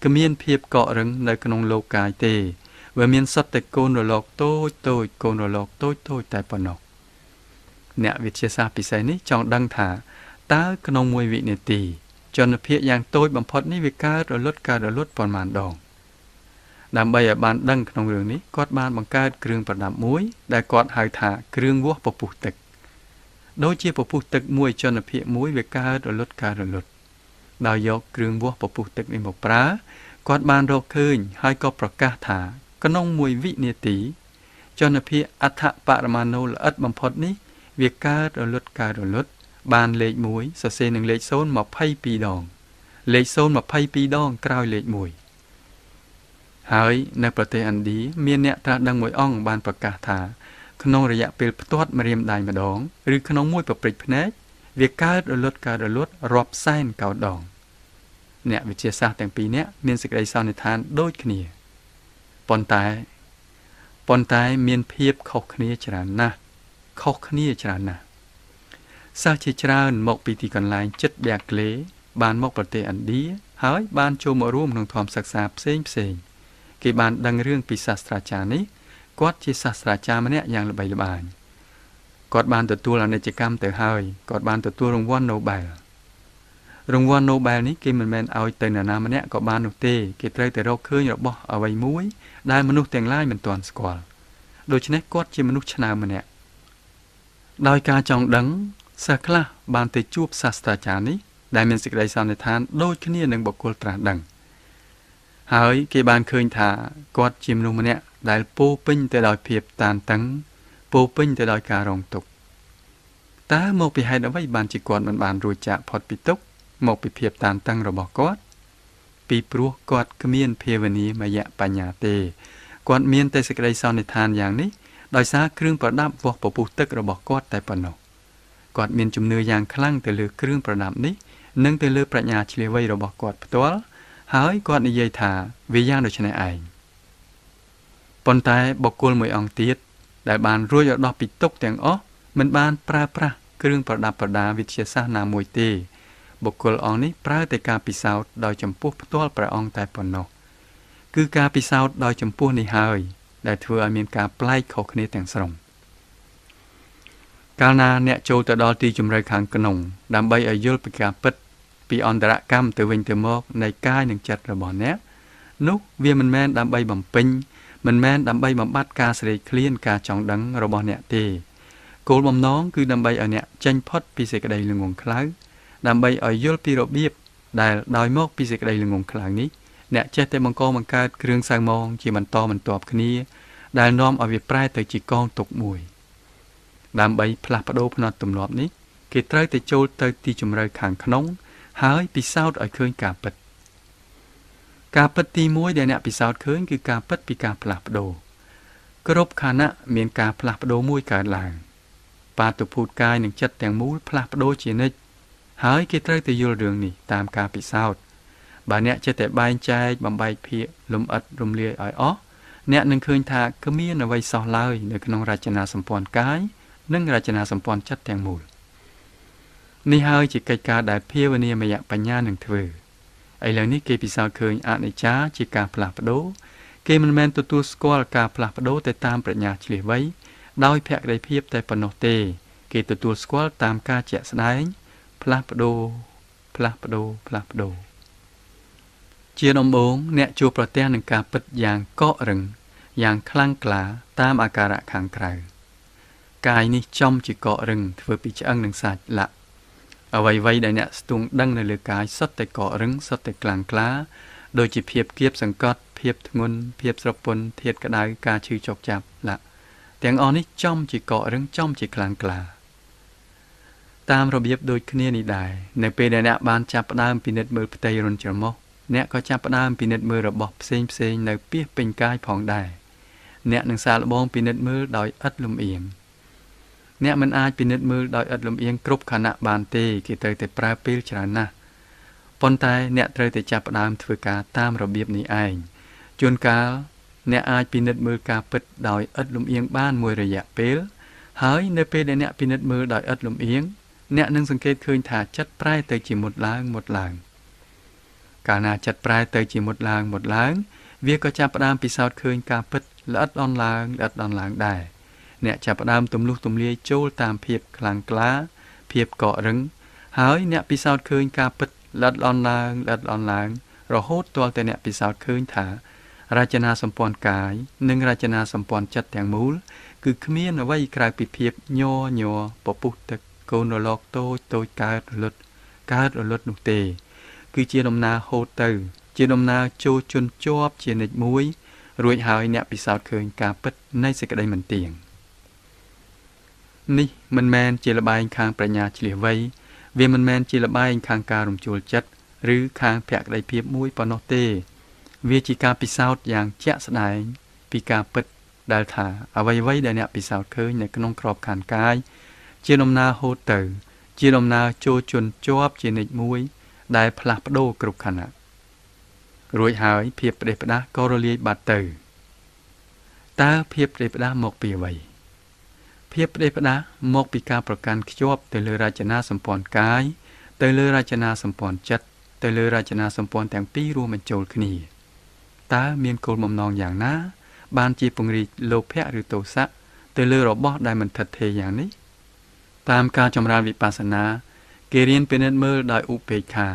គ្មានភាពកករឹងនៅក្នុងលោកកាយទេវាមានសុទ្ធតែកូនរលកតូចតែប៉ុណ្ណោះអ្នកវិទ្យាសាស្ត្រពិសេសនេះចង់ដឹងថាតើក្នុងមួយវិនាទីចន្ទភាគយ៉ាងតូចបំផុតនេះវាកើតរលត់ប៉ុន្មានដងដើម្បីឲ្យបានដឹងក្នុងរឿងនេះគាត់បានបង្កើតគ្រឿងប្រដាប់មួយដែលគាត់ហៅថាគ្រឿងវាស់ពពុះទឹកដូចជាពពុះទឹកមួយចន្ទភាគមួយវាកើតរលត់ដោយយកគ្រឿងវាស់ពពុះទឹកនេះមកប្រើគាត់បានរកឃើញហើយក៏ប្រកាសថាក្នុងមួយវិនាទីចន្ទភាគអដ្ឋបរមាណូល្អិតបំផុតនេះវាកើតរលត់បានលេខ1សរសេរនឹងលេខ0 22ដងលេខ0 22ដងក្រោយលេខ1 ហើយនៅប្រទេសឥណ្ឌាមានអ្នកត្រាស់ដឹងមួយអង្គបានប្រកាសថាក្នុងរយៈពេលផ្ទាត់ម្រាមដៃម្ដងឬក្នុងមួយប្រព្រិចភ្នែកវាកើតរលត់រាប់សែនកោដងអ្នកវិទ្យាសាស្ត្រទាំងពីរនាក់មានសេចក្តីសន្និដ្ឋានដូចគ្នាប៉ុន្តែមានភាពខុសគ្នាច្រើនណាស់សិស្សជាច្រើនមកពីទីកន្លែងជិតបែក្លេបានមកប្រទេសឥណ្ឌាហើយបានចូលមករួមក្នុងធម្មសិក្សាផ្សេងគេបានដឹងរឿងពីសាស្ត្រាចារ្យនេះគាត់ជាសាស្ត្រាចារ្យម្នាក់យ៉ាងល្បីល្បាញគាត់បានទទួលអនិច្ចកម្មទៅហើយគាត់បានទទួលរង្វាន់ Nobel នេះគេមិនមែនឲ្យទៅនរណាម្នាក់ក៏បាននោះទេគេត្រូវតែរកឃើញរបស់អ្វីមួយដែលមនុស្សទាំងឡាយមិនទាន់ស្គាល់ដូច្នេះគាត់ជាមនុស្សឆ្នើមម្នាក់ដោយការចង់ដឹងសិស្សខ្លះបានទៅជួបសាស្ត្រាចារ្យនេះដែលមានសេចក្តីសន្និដ្ឋានដូចគ្នានឹងបុគ្គលត្រាស់ដឹងហើយគេបានឃើញថាគាត់ជាមនុស្សម្នាក់ដែលពោពេញទៅដោយភាពតានតឹងពោពេញទៅដោយការរងទុក្ខតើមកពីហេតុអ្វីបានជាគាត់មិនបានរួចចាកផុតពីទុក្ខមកពីភាពតានតឹងរបស់គាត់ពីព្រោះគាត់គ្មានភាវនាមយៈបញ្ញាទេគាត់មានតែសេចក្តីសន្និដ្ឋានយ៉ាងនេះដោយសារគ្រឿងប្រដាប់វាស់ពពុះទឹករបស់គាត់តែប៉ុណ្ណោះគាត់មានជំនឿយ៉ាងខ្លាំងទៅលើគ្រឿងប្រដាប់នេះនិងទៅលើប្រាជ្ញាឈ្លាសវៃរបស់គាត់ផ្ទាល់ហើយគាត់និយាយថាវាយ៉ាងដូចនេះឯងប៉ុន្តែបុគ្គលមួយអង្គទៀតដែលបានរួចរដោះពីទុក្ខទាំងអស់មិនបានប្រើប្រាស់គ្រឿងប្រដាប់ប្រដាវិទ្យាសាស្ត្រណាមួយទេបុគ្គលអង្គនេះប្រើតែការពិសោធន៍ដោយចំពោះផ្ទាល់ព្រះអង្គតែប៉ុណ្ណោះគឺការពិសោធន៍ដោយចំពោះនេះហើយដែលធ្វើឲ្យមានការប្លែកខុសគ្នាទាំងស្រុងកាលណាអ្នកចូលទៅដល់ទីជម្រៅខាងក្នុងដើម្បីឲ្យយល់ពីការពិតពីអន្តរកម្មទៅវិញទៅមកនៃកាយនិងចិត្តរបស់អ្នកនោះវាមិនមែនដើម្បីបំពេញមិនមែនដើម្បីបំបត្តិការស្រេកឃ្លានការចង់ដឹងរបស់អ្នកទេគោលបំណងគឺដើម្បីឲ្យអ្នកចេញផុតពីសេចក្តីល្ងងខ្លៅដើម្បីឲ្យយល់ពីរបៀបដែលដោយមកពីសេចក្តីល្ងងខ្លៅនេះអ្នកចេះតែបង្កើតគ្រឿងសៅមងជាបន្តបន្ទាប់គ្នាដែលនាំឲ្យវាប្រែទៅជាកងទុកមួយដើម្បីផ្លាស់ប្ដូរផ្នត់ទម្លាប់នេះគេត្រូវតែចូលទៅទីជម្រៅខាងក្នុងហើយពិសោធន៍ឲ្យឃើញការពិតទី1ដែលអ្នកពិសោធន៍ឃើញគឺការពិតពីការផ្លាស់ប្ដូរគ្រប់ខណៈមានការផ្លាស់ប្ដូរមួយកើតឡើងបាតុភូតកាយនិងចិត្តទាំងមូលផ្លាស់ប្ដូរជានិច្ចហើយគេត្រូវតែយល់រឿងនេះតាមការពិសោធន៍បើអ្នកចេះតែបែងចែកបំបែកភាគលំអិតរំលាយឲ្យអស់អ្នកនឹងឃើញថាគ្មានអ្វីសោះឡើយនៅក្នុងរចនាសម្ព័ន្ធកាយនិងរចនាសម្ព័ន្ធចិត្តទាំងមូលនេះហើយជាកិច្ចការដែលភាវនាមយៈបញ្ញានឹងធ្វើឥឡូវនេះគេពិសោធន៍ឃើញអនិច្ចាជាការផ្លាស់ប្ដូរគេមិនមែនទទួលស្គាល់ការផ្លាស់ប្ដូរទៅតាមប្រាជ្ញាឈ្លាសវៃដោយភក្តីភាពតែប៉ុណ្ណោះទេគេទទួលស្គាល់តាមការជាក់ស្ដែងផ្លាស់ប្ដូរជាដំបូងអ្នកជួបប្រទះនឹងការពិតយ៉ាងកករឹងយ៉ាងខ្លាំងក្លាតាមអាការៈខាងក្រៅកាយនេះចំជាកករឹងធ្វើពីឆ្អឹងនិងសាច់លាក់អ្វីដែលអ្នកស្ទង់ដឹងនៅលើកាយសុទ្ធតែកករឹងសុទ្ធតែខ្លាំងក្លាដូចជាភាពគៀបសង្កត់ភាពធ្ងន់ភាពស្រពន់ធាតុក្តៅការឈឺចុកចាប់លាក់ទាំងអស់នេះចំជាកករឹងចំជាខ្លាំងក្លាតាមរបៀបដូចគ្នានេះដែរនៅពេលដែលអ្នកបានចាប់ផ្ដើមពិនិត្យមើលផ្ទៃរន្ធច្រមុះអ្នកក៏ចាប់ផ្ដើមពិនិត្យមើលរបស់ផ្សេងនៅពាសពេញកាយផងដែរអ្នកនឹងសាកល្បងពិនិត្យមើលដោយឥតលំអៀងអ្នកមិនអាចពិនិត្យមើលដោយឥតលំអៀងគ្រប់ខណៈបានទេគេត្រូវតែប្រើពេលច្រើនណាស់ប៉ុន្តែអ្នកត្រូវតែចាប់ផ្ដើមធ្វើការតាមរបៀបនេះឯងជួនកាលអ្នកអាចពិនិត្យមើលការពិតដោយឥតលំអៀងបានមួយរយៈពេលហើយនៅពេលដែលអ្នកពិនិត្យមើលដោយឥតលំអៀងអ្នកនឹងសង្កេតឃើញថាចិត្តប្រែទៅជាមុតឡើងកាលណាចិត្តប្រែទៅជាមុតឡើងវាក៏ចាប់ផ្ដើមពិសោធន៍ឃើញការពិតល្អិតអន់ឡើងដែរអ្នកចាប់ផ្ដើមទម្លុះទម្លាយចូលតាមភាពខ្លាំងក្លាភាពកករឹងហើយអ្នកពិសោធន៍ឃើញការពិតល្អិតអន់ឡើងរហូតទាល់តែអ្នកពិសោធន៍ឃើញថារចនាសម្ព័ន្ធកាយនិងរចនាសម្ព័ន្ធចិត្តទាំងមូលគឺគ្មានអ្វីក្រៅពីភាពញ័រពពុះទឹកកូនរលកតូចកើតរលត់នោះទេគឺជាដំណើរហូតទៅជាដំណើរចូលជន់ជាប់ជានិច្ចមួយរួចហើយអ្នកពិសោធន៍ឃើញការពិតនៃសេចក្តីមិនទៀងនេះមិនមែនជាល្បែងខាងប្រាជ្ញាឈ្លាសវៃវាមិនមែនជាល្បែងខាងការរំជួលចិត្តឬខាងភក្តីភាពមួយប៉ុណ្ណោះទេ វាជាការពិសោធន៍យ៉ាងជាក់ស្ដែងពីការពិតដែលថាអ្វីៗដែលអ្នកពិសោធន៍ឃើញនៅក្នុងក្របខ័ណ្ឌកាយជាដំណើរហូតទៅជាដំណើរចូលជន់ជាប់ជានិច្ចមួយដែលផ្លាស់ប្ដូរគ្រប់ខណៈរួចហើយភាពផ្ដេសផ្ដាសក៏រលាយបាត់ទៅតើភាពផ្ដេសផ្ដាសមកពីអ្វីភាពផ្ដេសផ្ដាសមកពីការប្រកាន់ខ្ជាប់ទៅលើរចនាសម្ព័ន្ធកាយទៅលើរចនាសម្ព័ន្ធចិត្តទៅលើរចនាសម្ព័ន្ធទាំងពីររួមបញ្ចូលគ្នាតើមានគោលបំណងយ៉ាងណាបានជាពង្រីកលោភៈឬទោសៈទៅលើរបស់ដែលមិនថិតថេរយ៉ាងនេះតាមការចម្រើនវិបស្សនាគេរៀនពិនិត្យមើលដោយឧបេក្ខា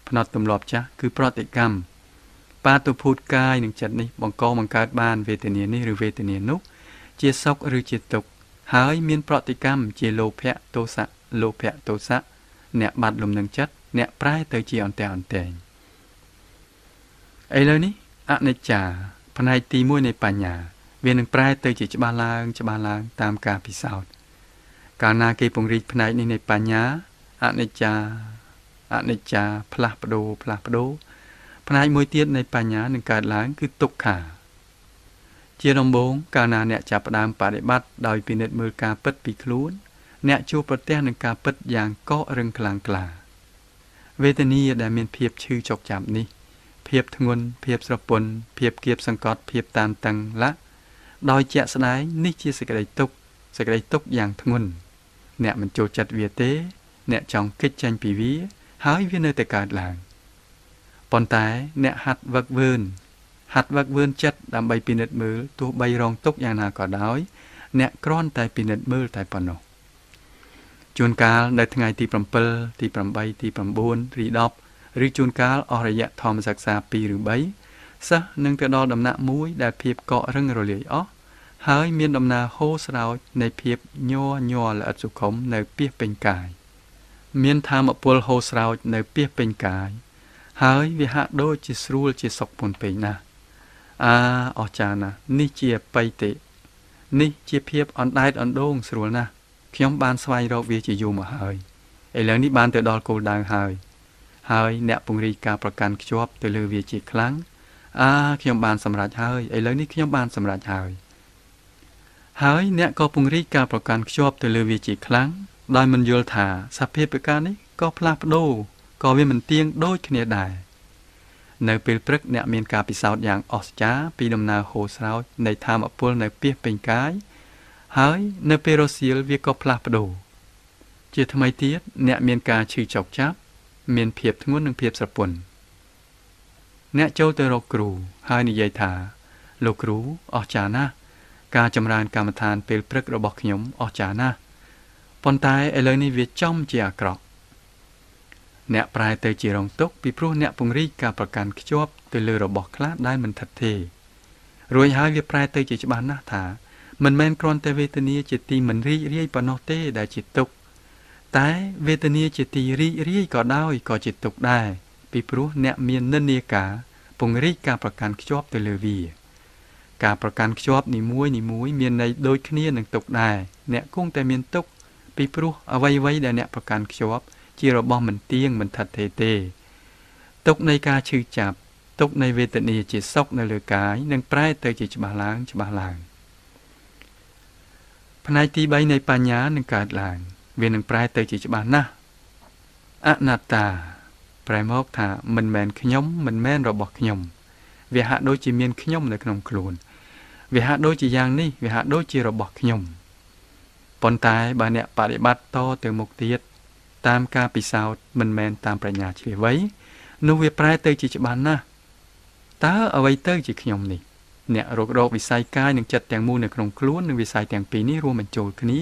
ផ្នត់ទម្លាប់ចាស់គឺប្រតិកម្មបាតុភូតកាយនិងចិត្តនេះបង្កើតបានវេទនានេះឬវេទនានោះជាសុខឬជាទុក្ខហើយមានប្រតិកម្មជាលោភៈទោសៈលោភៈទោសៈអ្នកបាត់លំនឹងចិត្តអ្នកប្រែទៅជាអន្ទះអន្ទែងឥឡូវនេះអនិច្ចាផ្នែកទី1នៃបញ្ញាវានឹងប្រែទៅជាច្បាស់ឡើងតាមការពិសោធន៍កាលណាគេពង្រីកផ្នែកនេះនៃបញ្ញាអនិច្ចាផ្លាស់ប្ដូរផ្នែកមួយទៀតនៃបញ្ញានឹងកើតឡើងគឺទុក្ខាជាដំបូងកាលណាអ្នកចាប់ផ្ដើមបដិបត្តិដោយពិនិត្យមើលការពិតពីខ្លួនអ្នកជួបប្រទះនឹងការពិតយ៉ាងកករឹងខ្លាំងក្លាវេទនាដែលមានភាពឈឺចុកចាប់នេះភាពធ្ងន់ភាពស្រពន់ភាពគៀបសង្កត់ភាពតានតឹងដោយជាក់ស្ដែងនេះជាសេចក្តីទុក្ខយ៉ាងធ្ងន់អ្នកមិនចូលចិត្តវាទេអ្នកចង់គេចចេញពីវាហើយវានៅតែកើតឡើងប៉ុន្តែអ្នកហាត់វឹកវើចិត្តដើម្បីពិនិត្យមើលទោះបីរងទុក្ខយ៉ាងណាក៏ដោយអ្នកគ្រាន់តែពិនិត្យមើលតែប៉ុណ្ណោះជួនកាលនៅថ្ងៃទី7ទី8ទី9ឬ10ឬជួនកាលអស់រយៈធម្មសិក្សា2ឬ3សិស្សនឹងទៅដល់ដំណាក់មួយដែលភាពកករឹងរលាយអស់ហើយមានដំណើរហូរស្រោចនៃភាពញ័រល្អិតសុខុមនៅពាសពេញកាយមានធម៌ពលហូរស្រោចនៅពាសពេញកាយហើយវាហាក់ដូចជាស្រួលជាសុខពន់ពេកណាស់អស្ចារ្យណាស់នេះជាបៃតិនេះជាភាពអណ្ដែតអណ្ដូងស្រួលណាស់ខ្ញុំបានស្វែងរកវាជាយូរមកហើយឥឡូវនេះបានទៅដល់គោលដៅហើយអ្នកពង្រីកការប្រកាន់ខ្ជាប់ទៅលើវាជាខ្លាំងខ្ញុំបានសម្រេចហើយឥឡូវនេះខ្ញុំបានសម្រេចហើយអ្នកក៏ពង្រីកការប្រកាន់ខ្ជាប់ទៅលើវាជាខ្លាំងដោយមិនយល់ថាសភាពប្រការនេះក៏ផ្លាស់ប្ដូរក៏វាមិនទៀងដូចគ្នាដែរនៅពេលព្រឹកអ្នកមានការពិសោធន៍យ៉ាងអស្ចារ្យពីដំណើរហូរស្រោចនៃធម៌ពលនៅពាសពេញកាយហើយនៅពេលរសៀលវាក៏ផ្លាស់ប្ដូរជាថ្មីទៀតអ្នកមានការឈឺចុកចាប់មានភាពធ្ងន់និងភាពស្រពន់អ្នកចូលទៅរកគ្រូហើយនិយាយថាលោកគ្រូអស្ចារ្យណាស់ការចម្រើនកម្មដ្ឋានពេលព្រឹករបស់ខ្ញុំអស្ចារ្យណាស់ប៉ុន្តែឥឡូវនេះវាចំជាអាក្រក់អ្នកប្រែទៅជារងទុក្ខពីព្រោះអ្នកពង្រីកការប្រកាន់ខ្ជាប់ទៅលើរបស់ខ្លះដែលមិនថិតថេររួចហើយវាប្រែទៅជាច្បាស់ណាស់ថាមិនមែនគ្រាន់តែវេទនាជាទីមិនរីករាយប៉ុណ្ណោះទេដែលជាទុក្ខតែវេទនាជាទីរីករាយក៏ដោយក៏ជាទុក្ខដែរពីព្រោះអ្នកមាននិន្នាការពង្រីកការប្រកាន់ខ្ជាប់ទៅលើវាការប្រកាន់ខ្ជាប់នីមួយមានន័យដូចគ្នានឹងទុក្ខដែរអ្នកគង់តែមានទុក្ខពីព្រោះអ្វីដែលអ្នកប្រកាន់ខ្ជាប់ជារបស់មិនទៀងមិនថិតថេរទេទុក្ខនៃការឈឺចាប់ទុក្ខនៃវេទនាជាសុខនៅលើកាយនឹងប្រែទៅជាច្បាស់ឡើងផ្នែកទី3នៃបញ្ញានឹងកើតឡើងវានឹងប្រែទៅជាច្បាស់ណាស់អនត្តាប្រែមកថាមិនមែនខ្ញុំមិនមែនរបស់ខ្ញុំវាហាក់ដូចជាមានខ្ញុំនៅក្នុងខ្លួនវាហាក់ដូចជាយ៉ាងនេះវាហាក់ដូចជារបស់ខ្ញុំប៉ុន្តែបើអ្នកបដិបត្តិតទៅមុខទៀតតាមការពិសោធន៍មិនមែនតាមប្រាជ្ញាឈ្លាសវៃនោះវាប្រែទៅជាច្បាស់ណាស់តើអ្វីទៅជាខ្ញុំនេះអ្នករកវិស័យកាយនិងចិត្តទាំងមូលនៅក្នុងខ្លួននិងវិស័យទាំងពីរនេះរួមបញ្ចូលគ្នា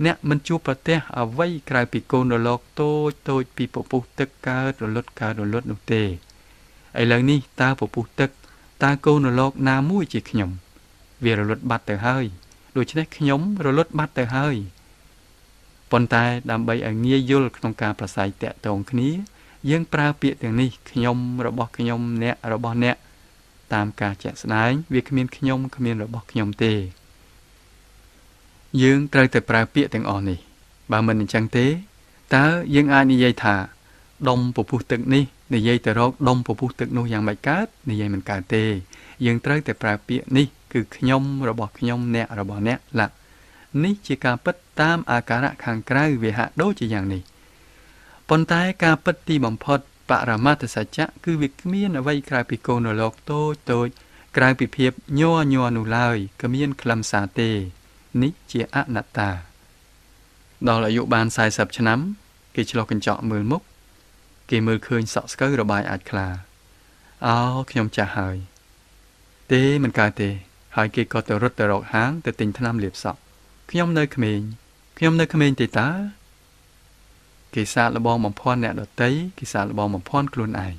អ្នកមិនជួបប្រទះអ្វីក្រៅពីកូនរលកតូចពីពពុះទឹកកើតរលត់នោះទេឥឡូវនេះតើពពុះទឹកតើកូនរលកណាមួយជាខ្ញុំវារលត់បាត់ទៅហើយដូច្នេះខ្ញុំរលត់បាត់ទៅហើយប៉ុន្តែដើម្បីឲ្យងាយយល់ក្នុងការប្រស័យតាក់ទងគ្នាយើងប្រើពាក្យទាំងនេះខ្ញុំរបស់ខ្ញុំអ្នករបស់អ្នកតាមការជាក់ស្ដែងវាគ្មានខ្ញុំគ្មានរបស់ខ្ញុំទេយើងត្រូវតែប្រើពាក្យទាំងអស់នេះបើមិនអញ្ចឹងទេតើយើងអាចនិយាយថាដុំពពុះទឹកនេះ និយាយទៅរកដុំពពុះទឹកនោះយ៉ាងមិនកើតនិយាយមិនកើតទេយើងត្រូវតែប្រើពាក្យនេះគឺខ្ញុំរបស់ខ្ញុំអ្នករបស់អ្នកឡានេះជាការពិតតាមអាការៈខាងក្រៅវាហាក់ដូចជាយ៉ាងនេះប៉ុន្តែការពិតទីបំផុតបរមត្ថសច្ចៈគឺវាគ្មានអ្វីក្រៅពីកូនលោកតូចក្រៅពីភាពញ័រនោះឡើយគ្មានខ្លឹមសារទេនេះជាអនត្តាដល់អាយុបាន40ឆ្នាំគេឆ្លុះកញ្ចក់មើលមុខគេមើលឃើញសក់ស្កូវរបាយអាចខ្លាខ្ញុំចាស់ហើយទេមិនកើតទេហើយគេក៏ទៅរត់ទៅរកហាងទៅទិញថ្នាំលាបសក់ខ្ញុំនៅក្មេងទេតាគេសាកល្បងបំភាន់អ្នកដទៃគេសាកល្បងបំភាន់ខ្លួនឯង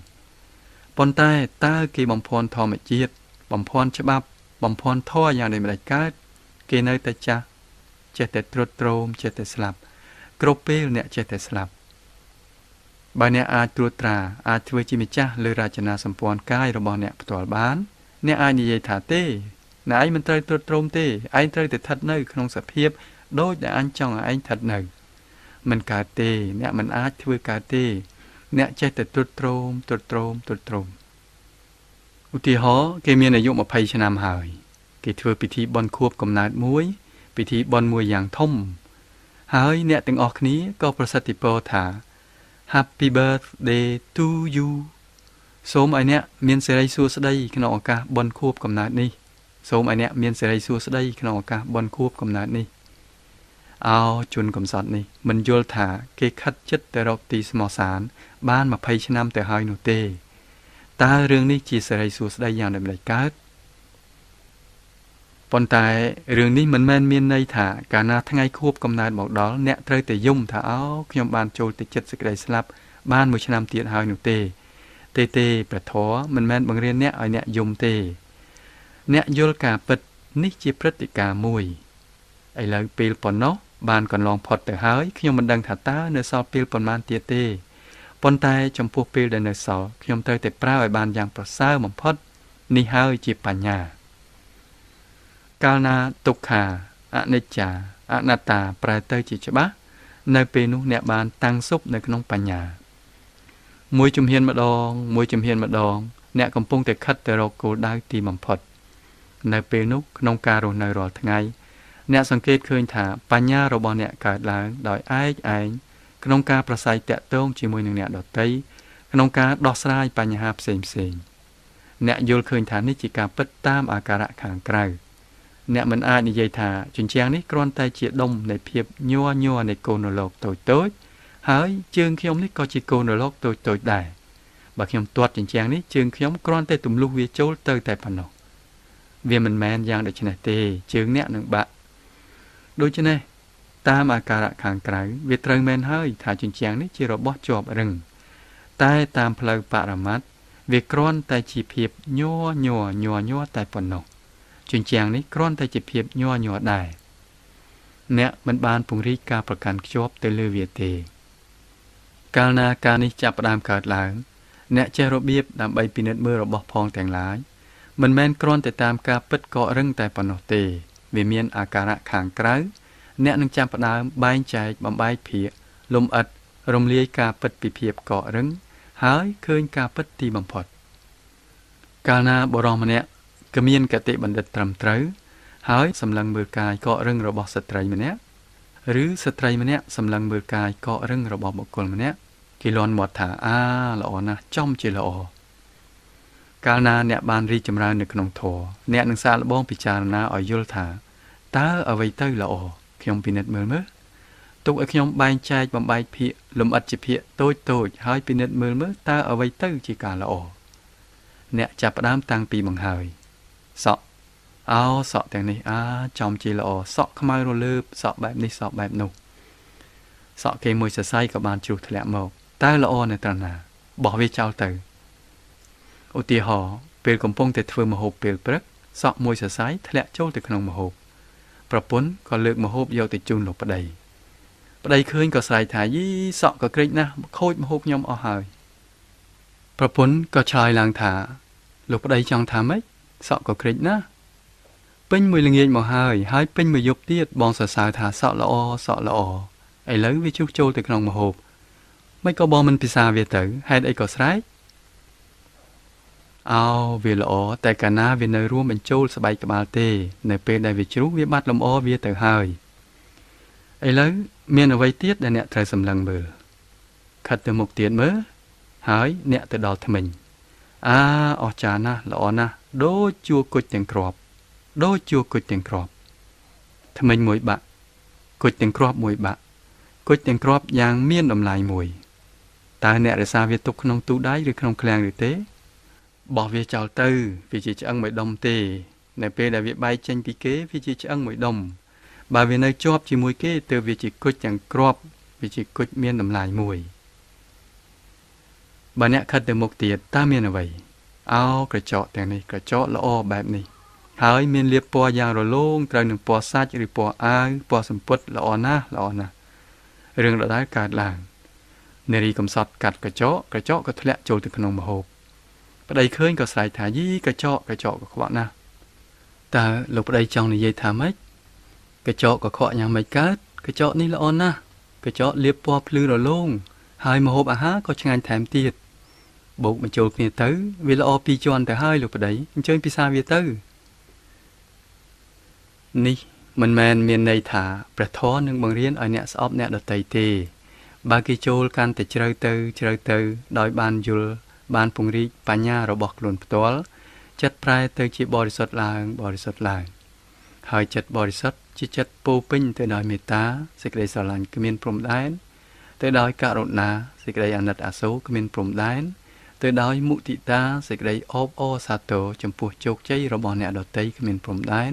ប៉ុន្តែតើគេបំភាន់ធម្មជាតិបំភាន់ច្បាប់បំភាន់ធម៌យ៉ាងដូចម្តេចកើតគេនៅតែចាស់ចេះតែទ្រុឌទ្រោមចេះតែស្លាប់គ្រប់ពេលអ្នកចេះតែស្លាប់បើអ្នកអាចត្រួតត្រាអាចធ្វើជាម្ចាស់លើរចនាសម្ព័ន្ធកាយរបស់អ្នកផ្ទាល់បានអ្នកអាចនិយាយថាទេអ្នកឯងមិនត្រូវត្រួតត្រោមទេឯងត្រូវតែស្ថិតនៅក្នុងសភាពដូចដែលអញចង់ឲ្យឯងស្ថិតនៅមិនកើតទេអ្នកមិនអាចធ្វើកើតទេអ្នកចេះតែត្រួតត្រោមឧទាហរណ៍គេមានអាយុ20ឆ្នាំហើយគេធ្វើពិធីបុណ្យខួបកំណើតមួយពិធីបុណ្យមួយយ៉ាងធំហើយអ្នកទាំងអស់គ្នាក៏ប្រសិទ្ធពរថា Happy birthday to you សូមឲ្យអ្នកមានសិរីសួស្តីក្នុងឱកាសបុណ្យខួបកំណើតនេះសូមឲ្យអ្នកមានសិរីសួស្តីក្នុងឱកាសបុណ្យខួបកំណើតនេះជនកំសត់នេះមិនយល់ថាគេខិតចិត្តទៅរកទីស្មោះសានបាន20ឆ្នាំទៅហើយនោះទេតើរឿងនេះជាសិរីសួស្តីយ៉ាងដូចម្តេចកើតប៉ុន្តែរឿងនេះមិនមែនមានន័យថាកាលណាថ្ងៃខួបកំណើតមកដល់អ្នកត្រូវតែយំថាខ្ញុំបានចូលទៅចិត្តសេចក្តីស្លាប់បាន1ឆ្នាំទៀតហើយនោះទេព្រះធម៌មិនមែនបង្រៀនអ្នកឲ្យអ្នកយំទេអ្នកយល់ការពិតនេះជាព្រឹត្តិការណ៍មួយឥឡូវពេលប៉ុណ្ណោះបានកន្លងផុតទៅហើយខ្ញុំមិនដឹងថាតើនៅសល់ពេលប៉ុន្មានទៀតទេប៉ុន្តែចំពោះពេលដែលនៅសល់ខ្ញុំត្រូវតែប្រើឲ្យបានយ៉ាងប្រសើរបំផុតនេះហើយជាបញ្ញាកាលណាទុក្ខាអនិច្ចាអនត្តាប្រែទៅជាច្បាស់នៅពេលនោះអ្នកបានតាំងសុបនៅក្នុងបញ្ញាមួយជំហានម្ដងអ្នកកំពុងតែខិតទៅរកគោលដៅទីបំផុតនៅពេលនោះក្នុងការរស់នៅរាល់ថ្ងៃអ្នកសង្កេតឃើញថាបញ្ញារបស់អ្នកកើតឡើងដោយឯងក្នុងការប្រស័យតាក់ទងជាមួយនឹងអ្នកដទៃក្នុងការដោះស្រាយបញ្ហាផ្សេងអ្នកយល់ឃើញថានេះជាការពិតតាមអាការៈខាងក្រៅអ្នកមិនអាចនិយាយថាជញ្ជាំងនេះគ្រាន់តែជាដុំនៃភាពញ័រនៃកូនលោកតូចហើយជើងខ្ញុំនេះក៏ជាកូនលោកតូចដែរបើខ្ញុំទាត់ជញ្ជាំងនេះជើងខ្ញុំគ្រាន់តែទម្លុះវាចូលទៅតែប៉ុណ្ណោះវាមិនមែនយ៉ាងដូច្នេះទេជើងអ្នកនឹងបាក់ដូច្នេះតាមអាការៈខាងក្រៅវាត្រូវមែនហើយថាជញ្ជាំងនេះជារបស់ជាប់រឹងតែតាមផ្លូវបរមត្ថវាគ្រាន់តែជាភាពញ័រតែប៉ុណ្ណោះជញ្ជាំងនេះគ្រាន់តែជាភាពញ័រដែរអ្នកមិនបានពង្រីកការប្រកាន់ខ្ជាប់ទៅលើវាទេកាលណាការនេះចាប់ផ្ដើមកើតឡើងអ្នកចេះរបៀបដើម្បីពិនិត្យមើលរបស់ផងទាំងឡាយមិនមែនគ្រាន់តែតាមការពិតកករឹងតែប៉ុណ្ណោះទេវាមានអាការៈខាងក្រៅអ្នកនឹងចាប់ផ្ដើមបែងចែកបំបែកភាគលំអិតរំលាយការពិតពីភាពកករឹងហើយឃើញការពិតទីបំផុតកាលណាបុរសម្នាក់គ្មានកតិបណ្ឌិតត្រឹមត្រូវហើយសម្លឹងមើលកាយកករឹងរបស់ស្ត្រីម្នាក់ឬស្ត្រីម្នាក់សម្លឹងមើលកាយកករឹងរបស់បុគ្គលម្នាក់គេលាន់មាត់ថាល្អណាស់ចំជាល្អកាលណាអ្នកបានរីកចម្រើននៅក្នុងធម៌អ្នកនឹងសាកល្បងពិចារណាឲ្យយល់ថាតើអ្វីទៅល្អខ្ញុំពិនិត្យមើលទុកឲ្យខ្ញុំបែងចែកបំបែកភាគលំអិតជាភាគតូចហើយពិនិត្យមើលតើអ្វីទៅជាការល្អអ្នកចាប់ផ្ដើមតាំងពីបង្ហើយសក់សក់ទាំងនេះចំជាល្អសក់ខ្មៅរលើបសក់បែបនេះសក់បែបនោះសក់គេមួយសរសៃក៏បានជ្រុះធ្លាក់មកតើល្អនៅត្រង់ណាបោះវាចោលទៅឧទាហរណ៍ពេលកំពុងតែធ្វើម្ហូបពេលព្រឹកសក់មួយសរសៃធ្លាក់ចូលទៅក្នុងម្ហូបប្រពន្ធក៏លើកម្ហូបយកទៅជូនលោកប្តីឃើញក៏ស្រែកថាយីសក់ក៏ក្រិចណាស់ខូចម្ហូបខ្ញុំអស់ហើយប្រពន្ធក៏ឆ្លើយឡើងថាលោកប្តីចង់ថាម៉េចសក់ក៏ក្រិចណាស់ពេញមួយល្ងាចមកហើយពេញមួយយប់ទៀតបងសរសើរថាសក់ល្អឥឡូវវាជ្រុះចូលទៅក្នុងម្ហូបមិនក៏បងមិនពិសាវាទៅហេតុអីក៏ស្រែក វាល្អតែកាលណាវានៅរួមបញ្ចូលស្បែកក្បាលទេនៅពេលដែលវាជ្រុះវាបាត់លម្អវាទៅហើយឥឡូវមានអ្វីទៀតដែលអ្នកត្រូវសម្លឹងមើលខិតទៅមុខទៀតមើលហើយអ្នកទៅដល់ធ្មេញអស្ចារ្យណាស់ល្អណាស់ដូចជួរគុជទាំងគ្រាប់ធ្មេញមួយបាក់គុជទាំងគ្រាប់មួយបាក់គុជទាំងគ្រាប់យ៉ាងមានតម្លៃមួយតើអ្នករក្សាវាទុកក្នុងទូដៃឬក្នុងឃ្លាំងឬទេបោះវាចោលទៅវាជាឆ្អឹងមួយដុំទេនៅពេលដែលវាបែកចេញពីគេវាជាឆ្អឹងមួយដុំបើវានៅជាប់ជាមួយគេទើបវាជាគុជទាំងគ្រាប់វាជាគុជមានតម្លៃមួយបើអ្នកខិតទៅមុខទៀតតើមានអ្វីក្រចកទាំងនេះក្រចកល្អបែបនេះហើយមានលាបពណ៌យ៉ាងរលោងត្រូវនឹងពណ៌សាច់ឬពណ៌អាវពណ៌សំពត់ល្អណាស់រឿងដដែលកើតឡើងនារីកំសត់កាត់ក្រចកក៏ធ្លាក់ចូលទៅក្នុងម្ហូបប្តីឃើញក៏ស្រែកថាយីក្រចកក៏ខ្វក់ណាស់តើលោកប្តីចង់និយាយថាម៉េចក្រចកក៏ខ្វក់យ៉ាងម៉េចកើតក្រចកនេះល្អណាស់ក្រចកលាបពណ៌ភ្លឺរលោងហើយម្ហូបអាហារក៏ឆ្ងាញ់ថែមទៀតបូកបញ្ចូលគ្នាទៅវាល្អពីរជាន់ទៅហើយលោកប្តីអញ្ជើញពិសាវាទៅនេះមិនមែនមានន័យថាព្រះធម៌នឹងបង្រៀនឲ្យអ្នកស្អប់អ្នកដទៃទេបើគេចូលកាន់តែជ្រៅទៅដោយបានយល់បានពង្រីកបញ្ញារបស់ខ្លួនផ្ទាល់ចិត្តប្រែទៅជាបរិសុទ្ធឡើងហើយចិត្តបរិសុទ្ធជាចិត្តពោពេញទៅដោយមេត្តាសេចក្តីស្រឡាញ់គ្មានព្រំដែនទៅដោយករុណាសេចក្តីអាណិតអាសូរគ្មានព្រំដែនទៅដោយមុទិតាសេចក្តីអបអរសាទរចំពោះជោគជ័យរបស់អ្នកដទៃគ្មានព្រំដែន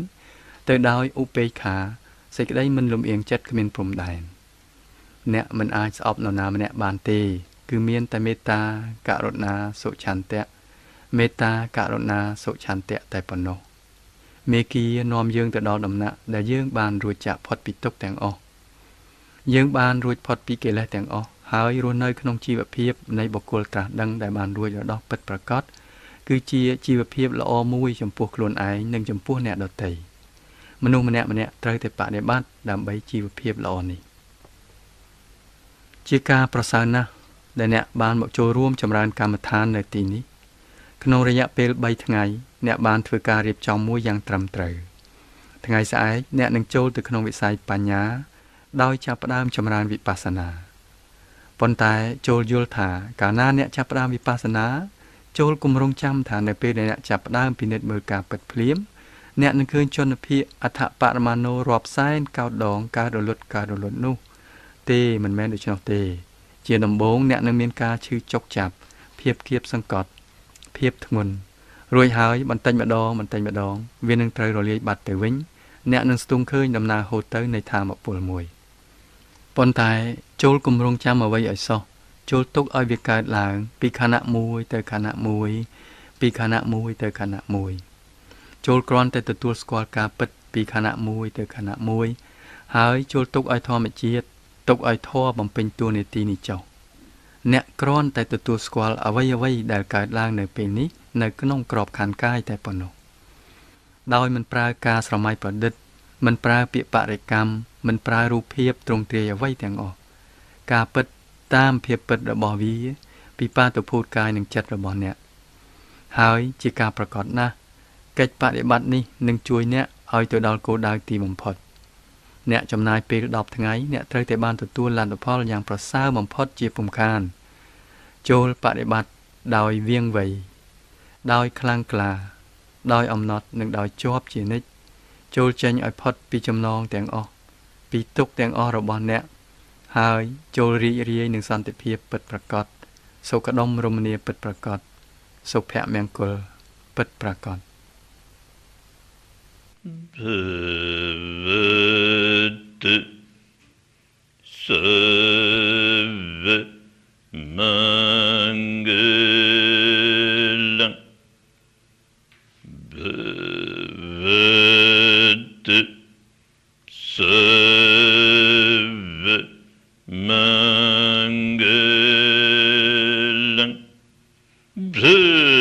ទៅដោយឧបេក្ខាសេចក្តីមិនលំអៀងចិត្តគ្មានព្រំដែនអ្នកមិនអាចស្អប់នរណាម្នាក់បានទេគឺមានតែមេត្តាករុណាសុឆន្ទៈតែប៉ុណ្ណោះមេគីនាំយើងទៅដល់ដំណាក់ដែលយើងបានរួចចាកផុតពីទុក្ខទាំងអស់យើងបានរួចផុតពីកិលេសទាំងអស់ហើយរស់នៅក្នុងជីវភាពនៃបុគ្គលត្រាស់ដឹងដែលបានរួចរដោះពិតប្រាកដគឺជាជីវភាពល្អមួយចំពោះខ្លួនឯងនិងចំពោះអ្នកដទៃមនុស្សម្នាក់ត្រូវតែបដិបត្តិដើម្បីជីវភាពល្អនេះជាការប្រសើរណាស់ដែលអ្នកបានមកចូលរួមចម្រើនកម្មដ្ឋាននៅទីនេះក្នុងរយៈពេល3ថ្ងៃអ្នកបានធ្វើការរៀបចំមួយយ៉ាងត្រឹមត្រូវថ្ងៃស្អែកអ្នកនឹងចូលទៅក្នុងវិស័យបញ្ញាដោយចាប់ផ្ដើមចម្រើនវិបស្សនាប៉ុន្តែចូលយល់ថាកាលណាអ្នកចាប់ផ្ដើមវិបស្សនាចូលគម្រោងចាំថានៅពេលដែលអ្នកចាប់ផ្ដើមពិនិត្យមើលការពិតភ្លាមអ្នកនឹងឃើញជនភាពអដ្ឋបរមាណូរាប់សែនកោដដងកើតរលត់នោះទេមិនមែនដូច្នោះទេជាដំបូងអ្នកនឹងមានការឈឺចុកចាប់ភាពគៀបសង្កត់ភាពធ្ងន់រួចហើយបន្តិចម្ដងវានឹងត្រូវរលាយបាត់ទៅវិញអ្នកនឹងស្ទង់ឃើញដំណើរហូតទៅនៃធម៌ពលមួយប៉ុន្តែចូលគម្រោងចាំអ្វីឲ្យសោះចូលទុកឲ្យវាកើតឡើងពីខណៈមួយទៅខណៈមួយពីខណៈមួយទៅខណៈមួយចូលគ្រាន់តែទទួលស្គាល់ការពិតពីខណៈមួយទៅខណៈមួយហើយចូលទុកឲ្យធម្មជាតិទុកឲ្យធម៌បំពេញតួនាទីនេះចុះអ្នកគ្រាន់តែទទួលស្គាល់អ្វីដែលកើតឡើងនៅពេលនេះនៅក្នុងក្របខ័ណ្ឌកាយតែប៉ុណ្ណោះដោយមិនប្រើការស្រមៃប្រឌិតមិនប្រើពាក្យបរិកម្មមិនប្រើរូបភាពទ្រង់ទ្រាយអ្វីទាំងអស់ការពិតតាមភាពពិតរបស់វាពីបាតុភូតកាយនិងចិត្តរបស់អ្នកហើយជាការប្រកបណាស់កិច្ចបដិបត្តិនេះនឹងជួយអ្នកឲ្យទៅដល់គោលដៅទីបំផុតអ្នកចំណាយពេល10ថ្ងៃអ្នកត្រូវតែបានទទួលលទ្ធផលយ៉ាងប្រសើរបំផុតជាពុំខានចូលបដិបត្តិដោយវាងវៃដោយខ្លាំងក្លាដោយអំណត់និងដោយជាប់ជានិច្ចចូលចេញឲ្យផុតពីចំណងទាំងអស់ពីទុក្ខទាំងអស់របស់អ្នកហើយចូលរីករាយនឹងសន្តិភាពពិតប្រាកដសុខដុមរមនាពិតប្រាកដសុភមង្គលពិតប្រាកដBhavad Sarva Mangalam Bhavad Sarva Mangalam Bhavad